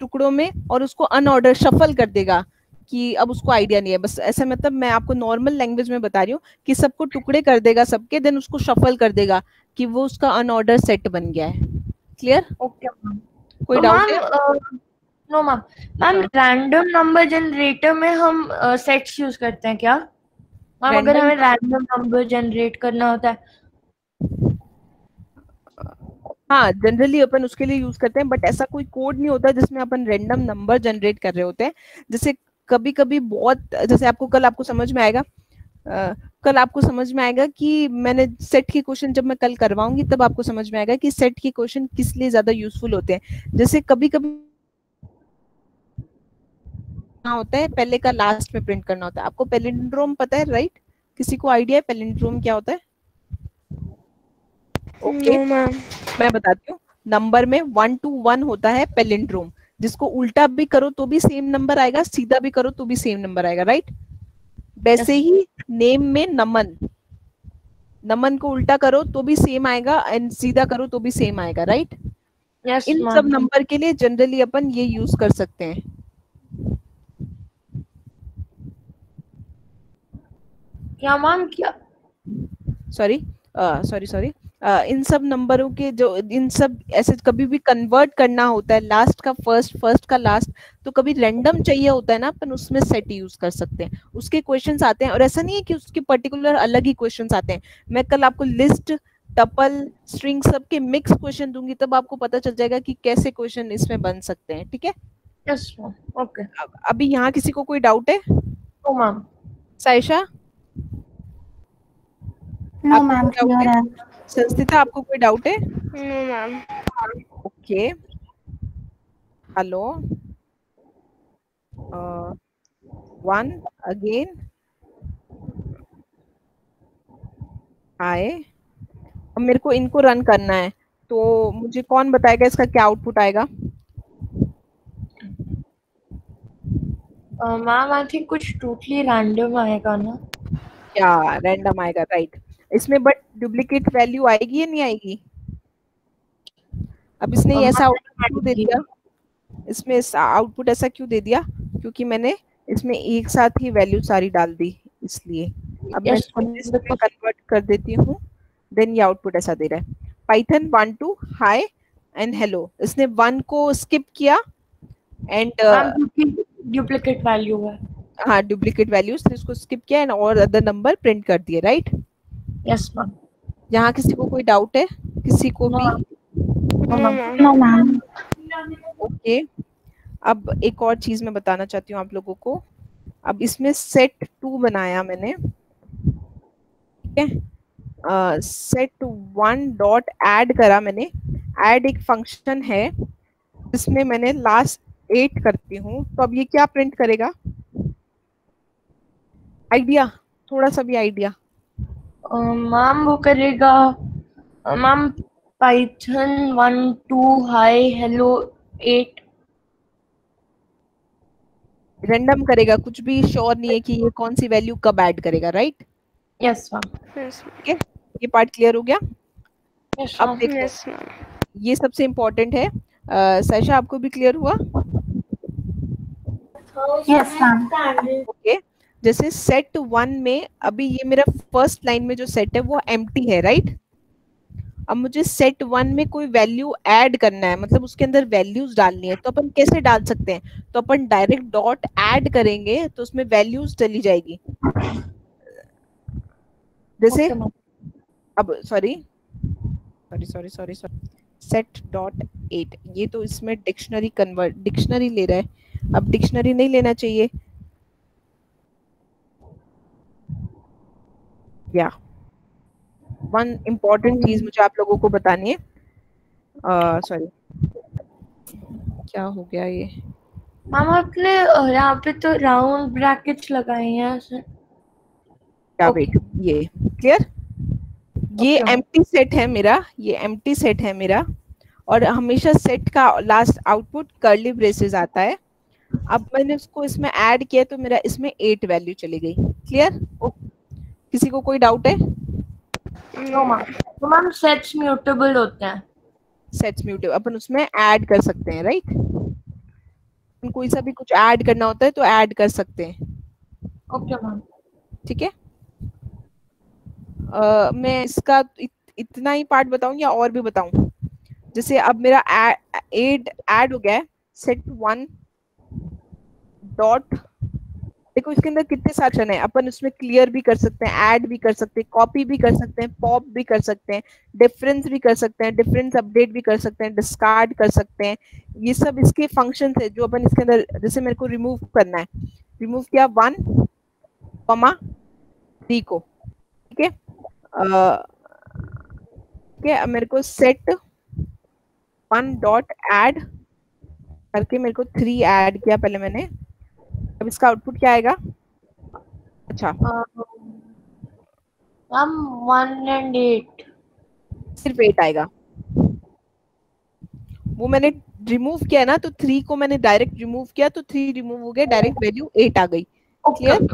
टुकड़ों में और उसको अनऑर्डर शफल कर देगा कि अब उसको आइडिया नहीं है। बस ऐसा, मतलब मैं आपको नॉर्मल लैंग्वेज में बता रही हूँ कि सबको टुकड़े कर देगा सबके, देन उसको शफल कर देगा कि वो उसका अनऑर्डर सेट बन गया है। क्लियर? Okay ma'am. कोई डाउट है? No ma'am. Ma'am, random number generator में हम सेट्स यूज करते हैं क्या मैम? अगर हमें रैंडम नंबर जनरेट करना होता है। हाँ, जनरली अपन उसके लिए यूज करते हैं, बट ऐसा कोई कोड नहीं होता जिसमें अपन रैंडम नंबर जनरेट कर रहे होते हैं। जैसे कभी कभी बहुत, जैसे आपको कल समझ में आएगा, कल आपको समझ में आएगा कि मैंने सेट के क्वेश्चन जब मैं कल करवाऊंगी तब आपको समझ में आएगा कि सेट के क्वेश्चन किस लिए ज्यादा यूजफुल होते हैं। जैसे कभी कभी होता है पहले का लास्ट में प्रिंट करना होता है। आपको पैलिंड्रोम पता है, राइट? किसी को आइडिया है पैलिंड्रोम क्या होता है? Okay no ma'am. मैं बताती हूँ, नंबर में 1 to 1 होता है पैलिंड्रोम, जिसको उल्टा भी करो तो भी सेम नंबर आएगा, सीधा भी करो तो भी सेम नंबर आएगा, राइट? वैसे Yes. ही नेम में नमन, नमन को उल्टा करो तो भी सेम आएगा एंड सीधा करो तो भी सेम आएगा, राइट? Yes, इन सब ma'am. नंबर के लिए जनरली अपन ये यूज कर सकते हैं। क्या मैम क्या? सॉरी सॉरी इन सब नंबरों के जो इन सब ऐसे कभी भी कन्वर्ट करना होता है, लास्ट का फर्स्ट, फर्स्ट का लास्ट, तो कभी रैंडम चाहिए होता है ना, अपन उसमें सेट यूज कर सकते हैं, उसके क्वेश्चंस आते हैं। और ऐसा नहीं है कि उसके पर्टिकुलर अलग ही क्वेश्चंस आते हैं, मैं कल आपको लिस्ट, टपल, स्ट्रिंग सब के मिक्स क्वेश्चन दूंगी, तब आपको पता चल जाएगा कि कैसे क्वेश्चन इसमें बन सकते हैं, ठीक है? Yes ma'am, okay. अभी यहाँ किसी को कोई डाउट है? No ma'am. Saisha? No ma'am, clear है। संस्थिता आपको कोई डाउट है? No ma'am. Okay hello, one again, hi. अब मेरे को इनको रन करना है, तो मुझे कौन बताएगा इसका क्या आउटपुट आएगा? मैम आई थिंक कुछ टोटली रैंडम आएगा ना? क्या रैंडम आएगा, राइट? इसमें बट डुप्लीकेट वैल्यू आएगी या नहीं आएगी? अब इसने ऐसा आउटपुट क्यों दे दिया? इसमें आउटपुट ऐसा क्यों दे दिया? क्योंकि मैंने इसमें एक साथ ही वैल्यू सारी डाल दी, इसलिए। अब मैं इसको लिस्ट में कन्वर्ट कर देती हूँ, देन ये आउटपुट ऐसा दे रहा है। Python 1 to hi and hello, इसने 1 को स्किप किया एंड डुप्लीकेट वैल्यू है। हाँ, डुप्लीकेट वैल्यूज इसको स्किप किया एंड और अदर नंबर प्रिंट कर दिए, राइट? Yes ma'am. यहाँ किसी को कोई डाउट है? किसी को भी? No ma'am. ओके अब एक और चीज मैं बताना चाहती हूँ आप लोगों को। अब इसमें सेट 2 बनाया मैंने, ठीक है? सेट 1 डॉट ऐड करा मैंने। ऐड एक फंक्शन है जिसमें मैंने लास्ट 8 करती हूँ, तो अब ये क्या प्रिंट करेगा? आइडिया, थोड़ा सा भी आइडिया? मैम वो करेगा ma'am Python 1 to hi hello 8। Random करेगा, कुछ भी श्योर नहीं है कि ये कौन सी वैल्यू कब ऐड करेगा, राइट? Yes ma'am. ठीक है, ये पार्ट क्लियर हो गया? यस अब देखो, Yes मैम। ये सबसे इम्पोर्टेंट है। साइशा आपको भी क्लियर हुआ? Yes ma'am. ओके जैसे सेट 1 में अभी ये मेरा फर्स्ट लाइन में जो सेट है वो एम्प्टी है, राइट? अब मुझे सेट 1 में कोई वैल्यू ऐड करना है, मतलब उसके अंदर वैल्यूज डालनी है, तो अपन कैसे डाल सकते हैं? तो अपन डायरेक्ट डॉट ऐड करेंगे तो उसमें वैल्यूज चली जाएगी। जैसे अब सॉरी सेट डॉट 8, ये तो इसमें डिक्शनरी कन्वर्ट, डिक्शनरी ले रहा है, अब डिक्शनरी नहीं लेना चाहिए या वन इम्पोर्टेंट चीज मुझे आप लोगों को बतानी है। सॉरी क्या हो गया ये? मैम आपने यहाँ पे तो राउंड ब्रैकेट्स लगाए हैं ऐसे। क्या वेट, ये क्लियर? ये एम्प्टी सेट है मेरा, ये एम्प्टी सेट है मेरा, और हमेशा सेट का लास्ट आउटपुट कर्ली ब्रेसेस आता है। अब मैंने उसको इसमें ऐड किया तो मेरा इसमें 8 वैल्यू चली गई। क्लियर? किसी को कोई डाउट है? No ma'am. तो मैम सेट्स म्यूटेबल होते हैं। सेट्स म्यूटेबल, अपन उसमें ऐड कर सकते हैं, राइट? कोई सा भी कुछ ऐड करना होता है तो ऐड कर सकते हैं। Okay ma'am. ठीक है, मैं इसका इतना ही पार्ट बताऊं या और भी बताऊं? जैसे अब मेरा ऐड हो गया है सेट 1 डॉट, देखो इसके अंदर कितने सेक्शन है, अपन उसमें क्लियर भी कर सकते हैं, ऐड भी कर सकते हैं, कॉपी भी कर सकते हैं, पॉप भी कर सकते हैं, डिफरेंस भी कर सकते हैं, डिफरेंस अपडेट भी कर सकते हैं, डिस्कार्ड कर सकते हैं। ये सब इसके फंक्शंस है जो अपन इसके अंदर, जैसे मेरे को रिमूव करना है, रिमूव किया 1, 3 को, ठीक है? अब मेरे को सेट 1 डॉट ऐड करके मेरे को 3 ऐड किया पहले मैंने। अब इसका आउटपुट क्या आएगा? अच्छा मैम 1 and 8। सिर्फ 8 आएगा। वो मैंने रिमूव किया ना, तो 3 को मैंने डायरेक्ट रिमूव किया तो 3 रिमूव हो गया, डायरेक्ट वैल्यू 8 आ गई। क्लियर?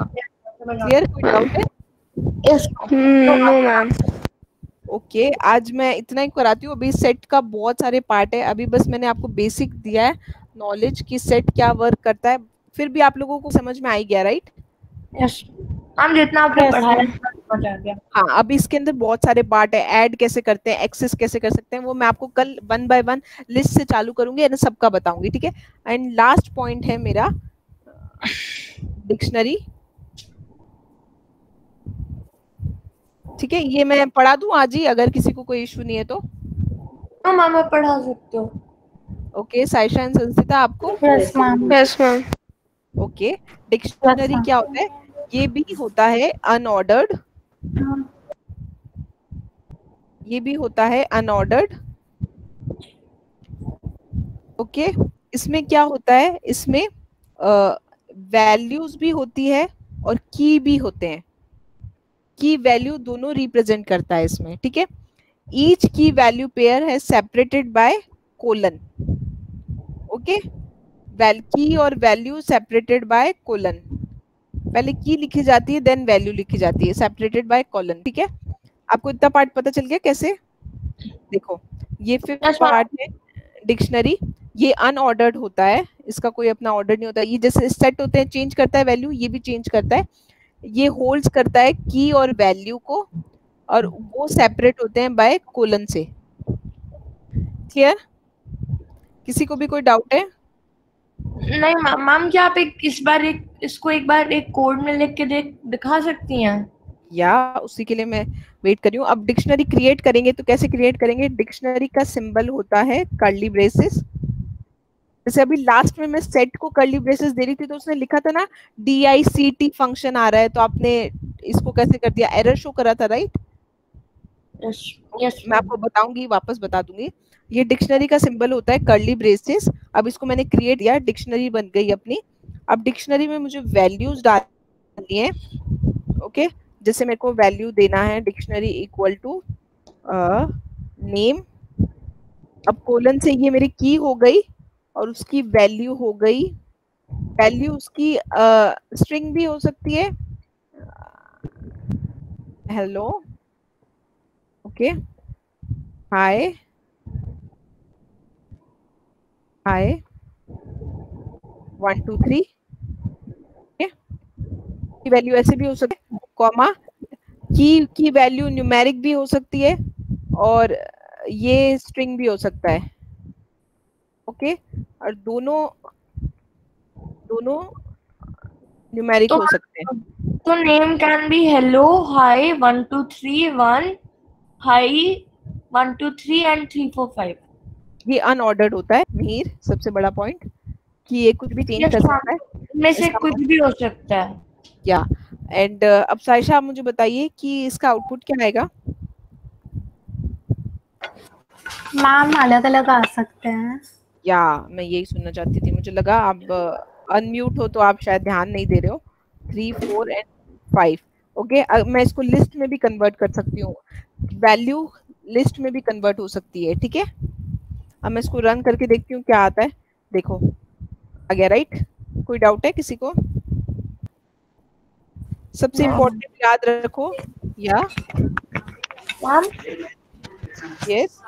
क्लियर? कोई डाउट है? No ma'am. ओके, आज मैं इतना ही कराती हूँ। अभी सेट का बहुत सारे पार्ट है, अभी बस मैंने आपको बेसिक दिया है नॉलेज कि सेट क्या वर्क करता है। फिर भी आप लोगों को समझ में आ ही गया, राइट? यस मैम, जितना आपने पढ़ाया समझ आ गया। हाँ, अभी इसके अंदर बहुत सारे पार्ट है, ऐड कैसे करते हैं, एक्सेस कैसे कर सकते हैं, वो मैं आपको कल 1 बाय 1 लिस्ट से चालू करूंगी और सबका बताऊंगी, ठीक है? एंड लास्ट पॉइंट है मेरा डिक्शनरी, ठीक है? ये मैं पढ़ा दूं आज ही, अगर किसी को कोई इशू नहीं है तो। मैम आप पढ़ा सकते हो। ओके, साइशा एंड संसिता आपको? Yes ma'am. Yes ma'am. Okay, dictionary क्या होता है? ये भी होता है अनऑर्डर्ड, ये भी होता है अनऑर्डर्ड। ओके, इसमें क्या होता है? इसमें वैल्यूज भी होती है और की भी होते हैं। की वैल्यू दोनों रिप्रेजेंट करता है इसमें, ठीक है? ईच की वैल्यू पेयर है सेपरेटेड बाय कोलन। ओके, की और वैल्यू सेपरेटेड बाय कोलन। पहले की लिखी जाती है, देन वैल्यू लिखी जाती है, सेपरेटेड बाय कॉलन, ठीक है? आपको इतना पार्ट पता चल गया कैसे? देखो, ये फिर पार्ट है डिक्शनरी। ये अनऑर्डर्ड होता है, इसका कोई अपना ऑर्डर नहीं होता। ये जैसे सेट होते हैं, चेंज करता है वैल्यू, ये भी चेंज करता है। ये होल्ड्स करता है की और वैल्यू को, और वो सेपरेट होते हैं बाय कोलन से। क्लियर? किसी को भी कोई डाउट है? नहीं मैम, क्या आप इसको एक बार एक कोड में लिख के दिखा सकती हैं? या उसी के लिए मैं वेट कर रही हूँ। अब डिक्शनरी क्रिएट करेंगे तो कैसे क्रिएट करेंगे? डिक्शनरी का सिंबल होता है कर्ली ब्रेसेस। जैसे अभी लास्ट में मैं सेट को कर्ली ब्रेसेस दे रही थी तो उसने लिखा था ना DICT फंक्शन आ रहा है, तो आपने इसको कैसे कर दिया? एरर शो करा था, राइट? यस मैं आपको बताऊंगी, वापस बता दूंगी। ये डिक्शनरी का सिंबल होता है कर्ली ब्रेसेस। अब इसको मैंने क्रिएट किया, डिक्शनरी बन गई अपनी। अब डिक्शनरी में मुझे वैल्यूज डालनी है। ओके, जैसे मेरे को वैल्यू देना है डिक्शनरी इक्वल टू नेम। अब कोलन से ये मेरी की हो गई और उसकी वैल्यू हो गई, वैल्यू उसकी स्ट्रिंग भी हो सकती है, हेलो, ओके, हाय, हाय 1 2 3, की वैल्यू ऐसे भी हो सकती है, कॉमा की वैल्यू न्यूमेरिक भी हो सकती है और ये स्ट्रिंग भी हो सकता है। ओके, और दोनों न्यूमेरिक हो सकते हैं। तो name can be hello, hi 1 2 3 1, hi 1 2 3 and 3 4 5। ये अनऑर्डर्ड होता है मीर, सबसे बड़ा पॉइंट कि ये कुछ भी चेंज कर सकता है, में से कुछ भी हो सकता है। या एंड अब साइशा आप मुझे बताइए कि इसका आउटपुट क्या आएगा? मैम अलग अलग आ सकते हैं। या मैं यही सुनना चाहती थी, मुझे लगा आप अनम्यूट हो तो आप शायद ध्यान नहीं दे रहे हो। 3 4 एंड 5। ओके, मैं इसको लिस्ट में भी कन्वर्ट कर सकती हूँ, वैल्यू लिस्ट में भी कन्वर्ट हो सकती है, ठीक है? अब मैं इसको रन करके देखती हूँ क्या आता है। देखो आ गया, राइट? कोई डाउट है किसी को? सबसे इम्पोर्टेंट याद रखो, या मैम यस,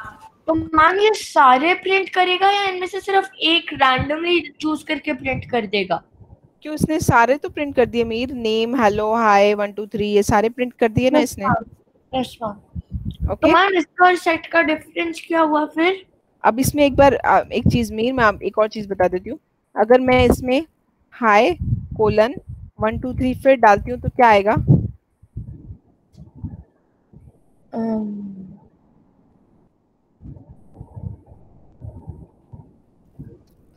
तो मैम ये सारे प्रिंट करेगा या इनमें से सिर्फ एक रैंडमली चूज करके प्रिंट कर देगा? क्यों, इसने सारे तो प्रिंट कर दिए मीर, नेम, हेलो, हाय 1 2 3 ये सारे प्रिंट कर दिए ना इसने। Yes ma'am. ओके, तो मैम इसका और सेट का डिफरेंस क्या हुआ फिर? अब इसमें एक बार एक चीज मीर, मैं एक और चीज बता देती हूँ। अगर मैं इसमें हाय कोलन 1 2 3 फिर डालती हूँ तो क्या आएगा?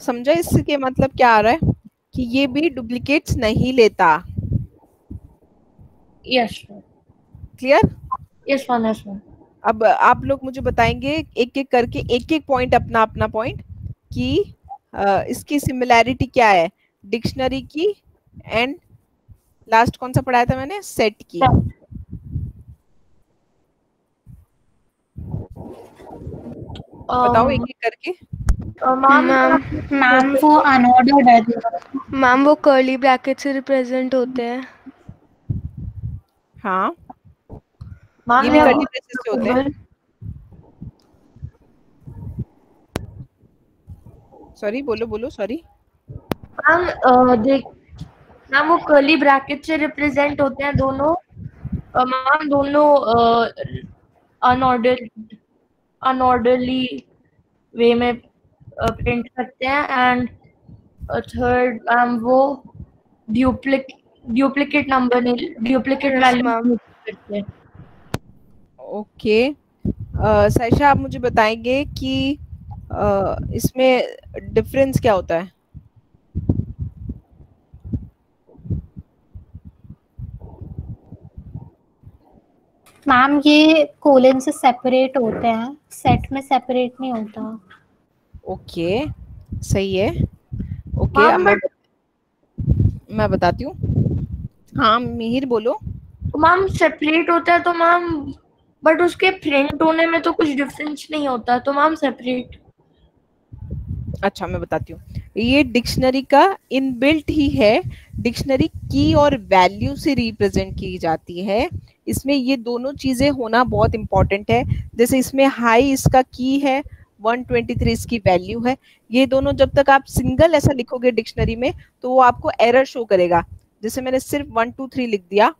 समझा इसके मतलब क्या आ रहा है? कि ये भी डुप्लीकेट्स नहीं लेता। Yes clear? Yes ma'am, yes ma'am. अब आप लोग मुझे बताएंगे एक एक करके, एक एक पॉइंट अपना अपना पॉइंट कि इसकी सिमिलैरिटी क्या है डिक्शनरी की एंड लास्ट कौन सा पढ़ाया था मैंने? सेट की। बताओ एक एक करके। मैम मैम वो अनऑर्डर्ड है। मैम वो कर्ली ब्रैकेट से रिप्रेजेंट होते हैं। हाँ, मैम ये भी कर्ली ब्रेसेस से होते हैं। सॉरी, बोलो बोलो, सॉरी। मैम वो कर्ली ब्रैकेट से रिप्रेजेंट होते हैं दोनों। मैम दोनों अनऑर्डरली वे में प्रिंट करते हैं। एंड थर्ड मैम वो ड्यूप्लिकेट नंबर नहीं, ड्यूप्लिकेट Yes, वैल्यू ma'am. करते हैं। ओके, साइशा आप मुझे बताएंगे कि इसमें डिफरेंस क्या होता है? मैम ये कोलन से सेपरेट होते हैं, सेट में सेपरेट नहीं होता। ओके, सही है। ओके, अब मैं बताती हूँ। हाँ मिहिर बोलो। तो मैम सेपरेट होता है तो मैम बट उसके प्रिंट होने में तो कुछ डिफरेंस नहीं होता, तो मैम सेपरेट। अच्छा, मैं बताती हूँ। ये डिक्शनरी का इनबिल्ट ही है, डिक्शनरी की और वैल्यू से रिप्रेजेंट की जाती है। इसमें ये दोनों चीजें होना बहुत इंपॉर्टेंट है। जैसे इसमें हाई इसका की है, 123 इसकी वैल्यू है। ये दोनों जब तक आप सिंगल ऐसा लिखोगे डिक्शनरी में तो वो आपको एरर शो करेगा। जैसे मैंने सिर्फ 1 2 3 लिख दिया,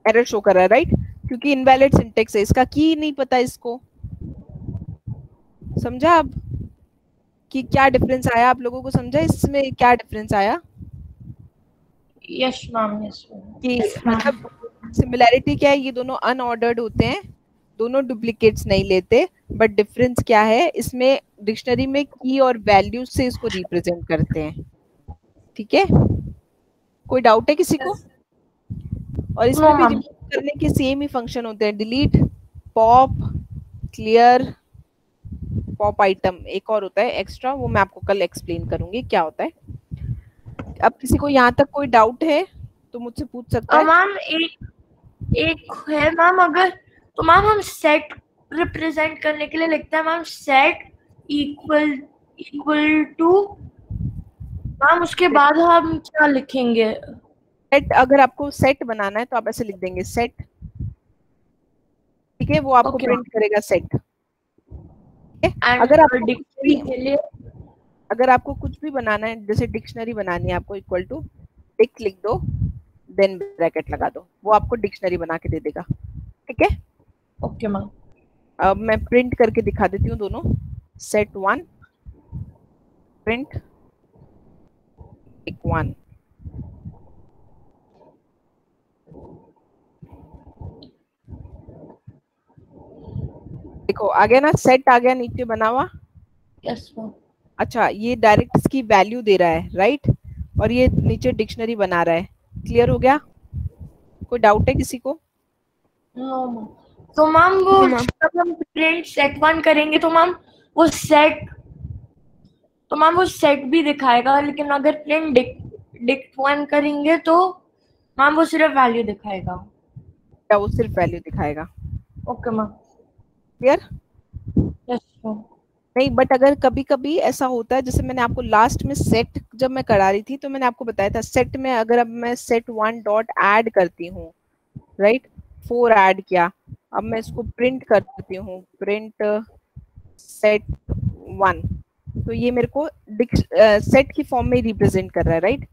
एरर शो कर रहा है, राइट? क्योंकि इनवैलिड सिंटेक्स है, इसका की नहीं पता इसको। समझा अब कि क्या डिफरेंस आया? आप लोगों को समझा इसमें क्या डिफरेंस आया? यस मैम, यस कि मतलब सिमिलैरिटी क्या है, ये दोनों अनऑर्डर्ड होते हैं, दोनों डुप्लीकेट्स नहीं लेते, बट डिफरेंस क्या है, इसमें डिक्शनरी में की और वैल्यू से इसको रिप्रेजेंट करते हैं। ठीक है, कोई डाउट है किसी को? और इसमें भी रिमूव करने के सेम ही फंक्शन होते हैं, delete, pop, clear, pop item. एक और होता है एक्स्ट्रा, वो मैं आपको कल एक्सप्लेन करूंगी क्या होता है। अब किसी को यहाँ तक कोई डाउट है तो मुझसे पूछ सकता है। मैम एक है मैम, अगर तो मैम हम सेट रिप्रेजेंट करने के लिए लिखते हैं ma'am set equal to, ma'am उसके बाद हम क्या लिखेंगे? सेट, अगर आपको सेट बनाना है तो आप ऐसे लिख देंगे सेट, ठीक है, वो आपको प्रिंट करेगा सेट। अगर आपको डिक्शनरी के लिए, अगर आपको कुछ भी बनाना है, जैसे डिक्शनरी बनानी है आपको, इक्वल टू डिक लिख दो, देन ब्रैकेट लगा दो, वो आपको डिक्शनरी बना के दे देगा। ठीक है, ओके मैम। अब मैं प्रिंट करके दिखा देती हूँ दोनों। Set 1 print 1। देखो आ गया ना, सेट आ गया नीचे बना हुआ। Yes ma'am. अच्छा, ये डायरेक्ट इसकी वैल्यू दे रहा है, राइट? और ये नीचे डिक्शनरी बना रहा है। क्लियर हो गया? कोई डाउट है किसी को? तो मैम वो जब हम प्रिंट सेट 1 करेंगे तो मैम वो सेट भी दिखाएगा, लेकिन अगर प्रिंट डिक्ट 1 करेंगे तो मैम वो सिर्फ वैल्यू दिखाएगा। क्या वो सिर्फ वैल्यू दिखाएगा? Okay ma'am. Clear? Yes ma'am. नहीं, बट अगर कभी कभी ऐसा होता है, जैसे मैंने आपको लास्ट में सेट जब मैं करा रही थी तो मैंने आपको बताया था, सेट में अगर अब मैं सेट 1 डॉट ऐड करती हूँ, राइट, 4 ऐड किया, अब मैं इसको प्रिंट करती हूँ, प्रिंट सेट 1, तो ये मेरे को सेट की फॉर्म में रिप्रेजेंट कर रहा है, राइट?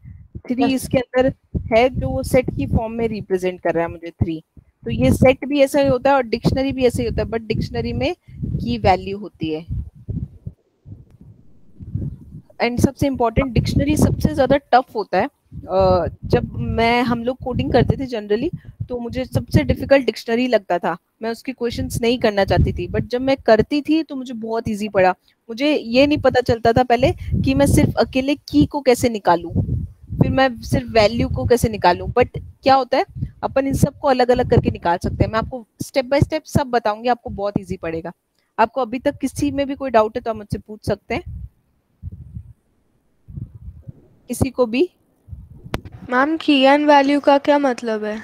3 इसके अंदर है जो वो सेट की फॉर्म में रिप्रेजेंट कर रहा है मुझे 3। तो ये सेट भी ऐसा ही होता है और डिक्शनरी भी ऐसे ही होता है, बट डिक्शनरी में की वैल्यू होती है। एंड सबसे इम्पोर्टेंट, डिक्शनरी सबसे ज्यादा टफ होता है। जब हम लोग कोडिंग करते थे जनरली, तो मुझे सबसे डिफिकल्ट डिक्शनरी लगता था, मैं उसके क्वेश्चंस नहीं करना चाहती थी, बट जब मैं करती थी तो मुझे बहुत इजी पड़ा। मुझे ये नहीं पता चलता था पहले कि मैं सिर्फ अकेले की को कैसे निकालूं, फिर मैं सिर्फ वैल्यू को कैसे निकालूं, बट क्या होता है अपन इन सबको अलग अलग करके निकाल सकते हैं। मैं आपको स्टेप बाय स्टेप सब बताऊंगी, आपको बहुत ईजी पड़ेगा। आपको अभी तक किसी में भी कोई डाउट है तो आप मुझसे पूछ सकते हैं, किसी को भी। मैम की एंड वैल्यू का क्या मतलब है?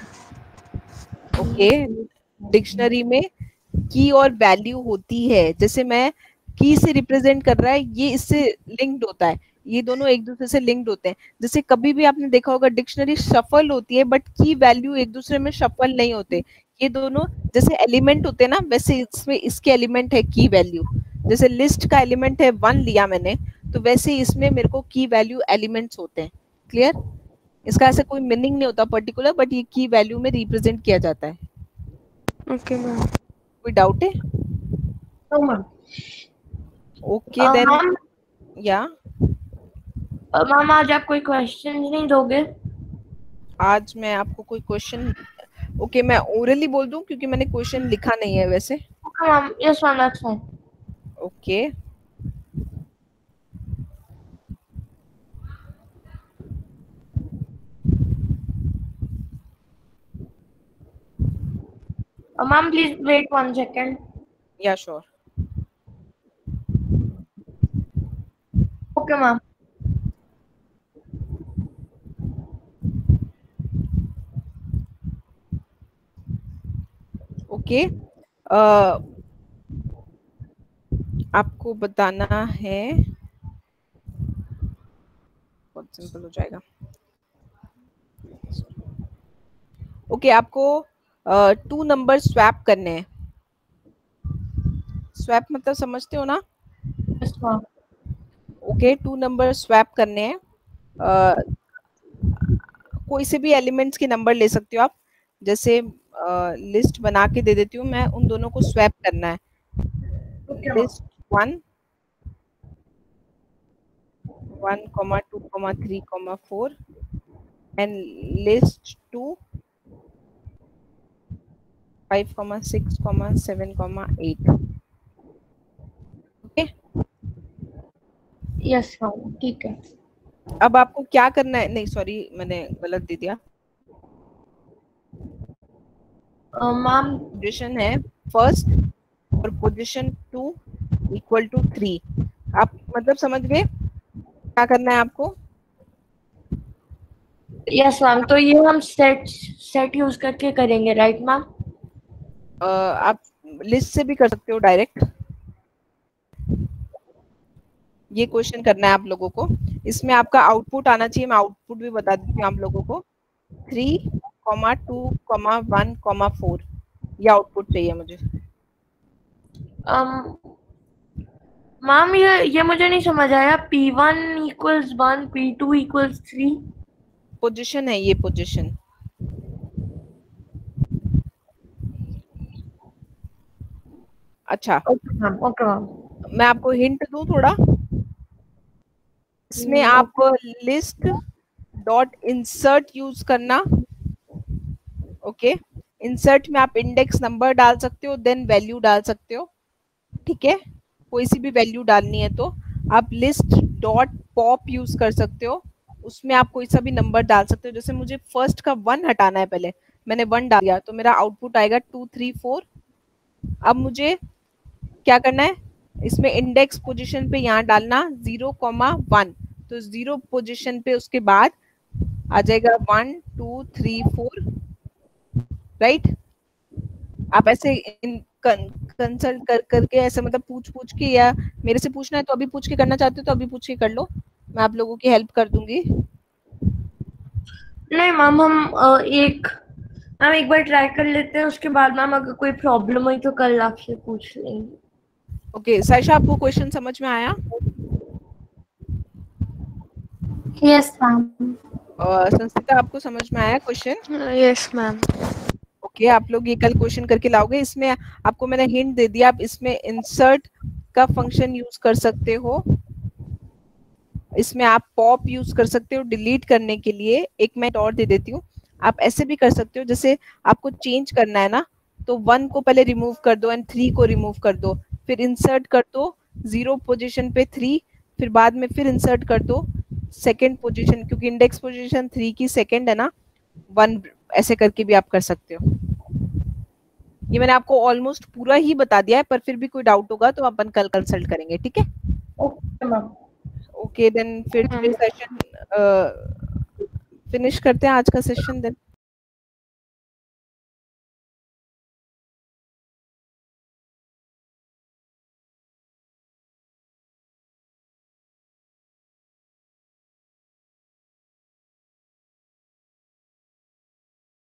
ओके, डिक्शनरी में की और वैल्यू होती है, जैसे मैं की से रिप्रेजेंट कर रहा है, ये इससे लिंक्ड होता है, ये दोनों एक दूसरे से लिंक्ड होते हैं। जैसे कभी भी आपने देखा होगा डिक्शनरी शफल होती है बट की वैल्यू एक दूसरे में शफल नहीं होते, ये दोनों जैसे एलिमेंट होते हैं ना, वैसे इसमें इसके एलिमेंट है की वैल्यू। जैसे लिस्ट का एलिमेंट है 1 लिया मैंने, तो वैसे इसमें मेरे को की वैल्यू एलिमेंट्स होते हैं। क्लियर? इसका ऐसा कोई मीनिंग नहीं होता पर्टिकुलर, बट ये की वैल्यू में रिप्रेजेंट किया जाता है। Okay ma'am. कोई डाउट है? तो मैम ओके देन मैम या मैम आज आप कोई क्वेश्चन नहीं दोगे? आज मैं आपको कोई क्वेश्चन, ओके मैं ओरली बोल दूं क्योंकि मैंने क्वेश्चन लिखा नहीं है वैसे। Okay ma'am, yes ma'am, that's fine. Okay ma'am please wait 1 second. या श्योर। Okay ma'am. ओके आपको बताना है, बहुत सिंपल हो जाएगा। ओके आपको 2 नंबर स्वैप करने हैं। स्वैप मतलब समझते हो ना? Yes ma'am. Okay 2 number swap करने हैं। कोई से भी एलिमेंट्स के नंबर ले सकते हो आप, जैसे लिस्ट बना के दे देती हूँ मैं, उन दोनों को स्वैप करना है। List 1 1, 2, 3, 4 and list 2 5, 6, 7, 8। Okay yes ma'am, ठीक है। अब आपको क्या करना है, नहीं सॉरी मैंने गलत दे दिया। मैम पोजीशन है फर्स्ट और पोजीशन 2 इक्वल टू 3। आप मतलब समझ गए क्या करना है आपको? यस मैम, तो ये हम सेट यूज करके करेंगे, राइट मैम? आप लिस्ट से भी कर सकते हो डायरेक्ट। ये क्वेश्चन करना है आप लोगों को, इसमें आपका आउटपुट आना चाहिए, मैं आउटपुट भी बता देती हूँ आप लोगों को। 3, 2, 1, 4 ये आउटपुट चाहिए मुझे। मैम ये मुझे नहीं समझ आया। P1 equals 1, P2 equals 3। Position है ये, पोजीशन। अच्छा ओके मैम, ओके मैम। मैं आपको हिंट दूं थोड़ा, इसमें आप लिस्ट डॉट इंसर्ट यूज करना। ओके इंसर्ट में आप इंडेक्स नंबर डाल सकते हो, देन वैल्यू डाल सकते हो, ठीक है? कोई सी भी वैल्यू डालनी है तो आप लिस्ट डॉट पॉप यूज कर सकते हो, उसमें आप कोई सा भी नंबर डाल सकते हो। जैसे मुझे फर्स्ट का 1 हटाना है, पहले मैंने 1 डाल दिया तो मेरा आउटपुट आएगा 2, 3, 4। अब मुझे क्या करना है, इसमें इंडेक्स पोजीशन पे यहाँ डालना 0, 1, तो 0 पोजीशन पे उसके बाद आ जाएगा 1, 2, 3, 4, राइट? आप ऐसे कंसल्ट कर करके ऐसे मतलब पूछ के, या मेरे से पूछना है तो अभी पूछ के करना चाहते हो तो अभी पूछ के कर लो, मैं आप लोगों की हेल्प कर दूंगी। नहीं मैम, हम एक बार ट्राई कर लेते हैं, उसके बाद मैम अगर कोई प्रॉब्लम हुई तो कल आपसे पूछ लेंगे। ओके साइशा आपको क्वेश्चन समझ में आया? Yes ma'am. संस्कृता आपको समझ में आया क्वेश्चन? Yes ma'am. ओके आप लोग ये कल क्वेश्चन करके लाओगे। इसमें आपको मैंने हिंट दे दिया, आप इसमें इंसर्ट का फंक्शन यूज कर सकते हो, इसमें आप पॉप यूज कर सकते हो डिलीट करने के लिए। एक मैं और दे देती हूँ, आप ऐसे भी कर सकते हो, जैसे आपको चेंज करना है ना, तो 1 को पहले रिमूव कर दो एंड 3 को रिमूव कर दो, फिर इंसर्ट कर दो 0 पोजीशन पे 3, फिर बाद में फिर इंसर्ट कर दो सेकंड पोजीशन, क्योंकि इंडेक्स पोजीशन 3 की सेकंड है ना 1, ऐसे करके भी आप कर सकते हो। ये मैंने आपको ऑलमोस्ट पूरा ही बता दिया है, पर फिर भी कोई डाउट होगा तो अपन कल कंसल्ट करेंगे, ठीक है? Okay ma'am. ओके देन फिर सेशन फिनिश करते हैं आज का सेशन देन।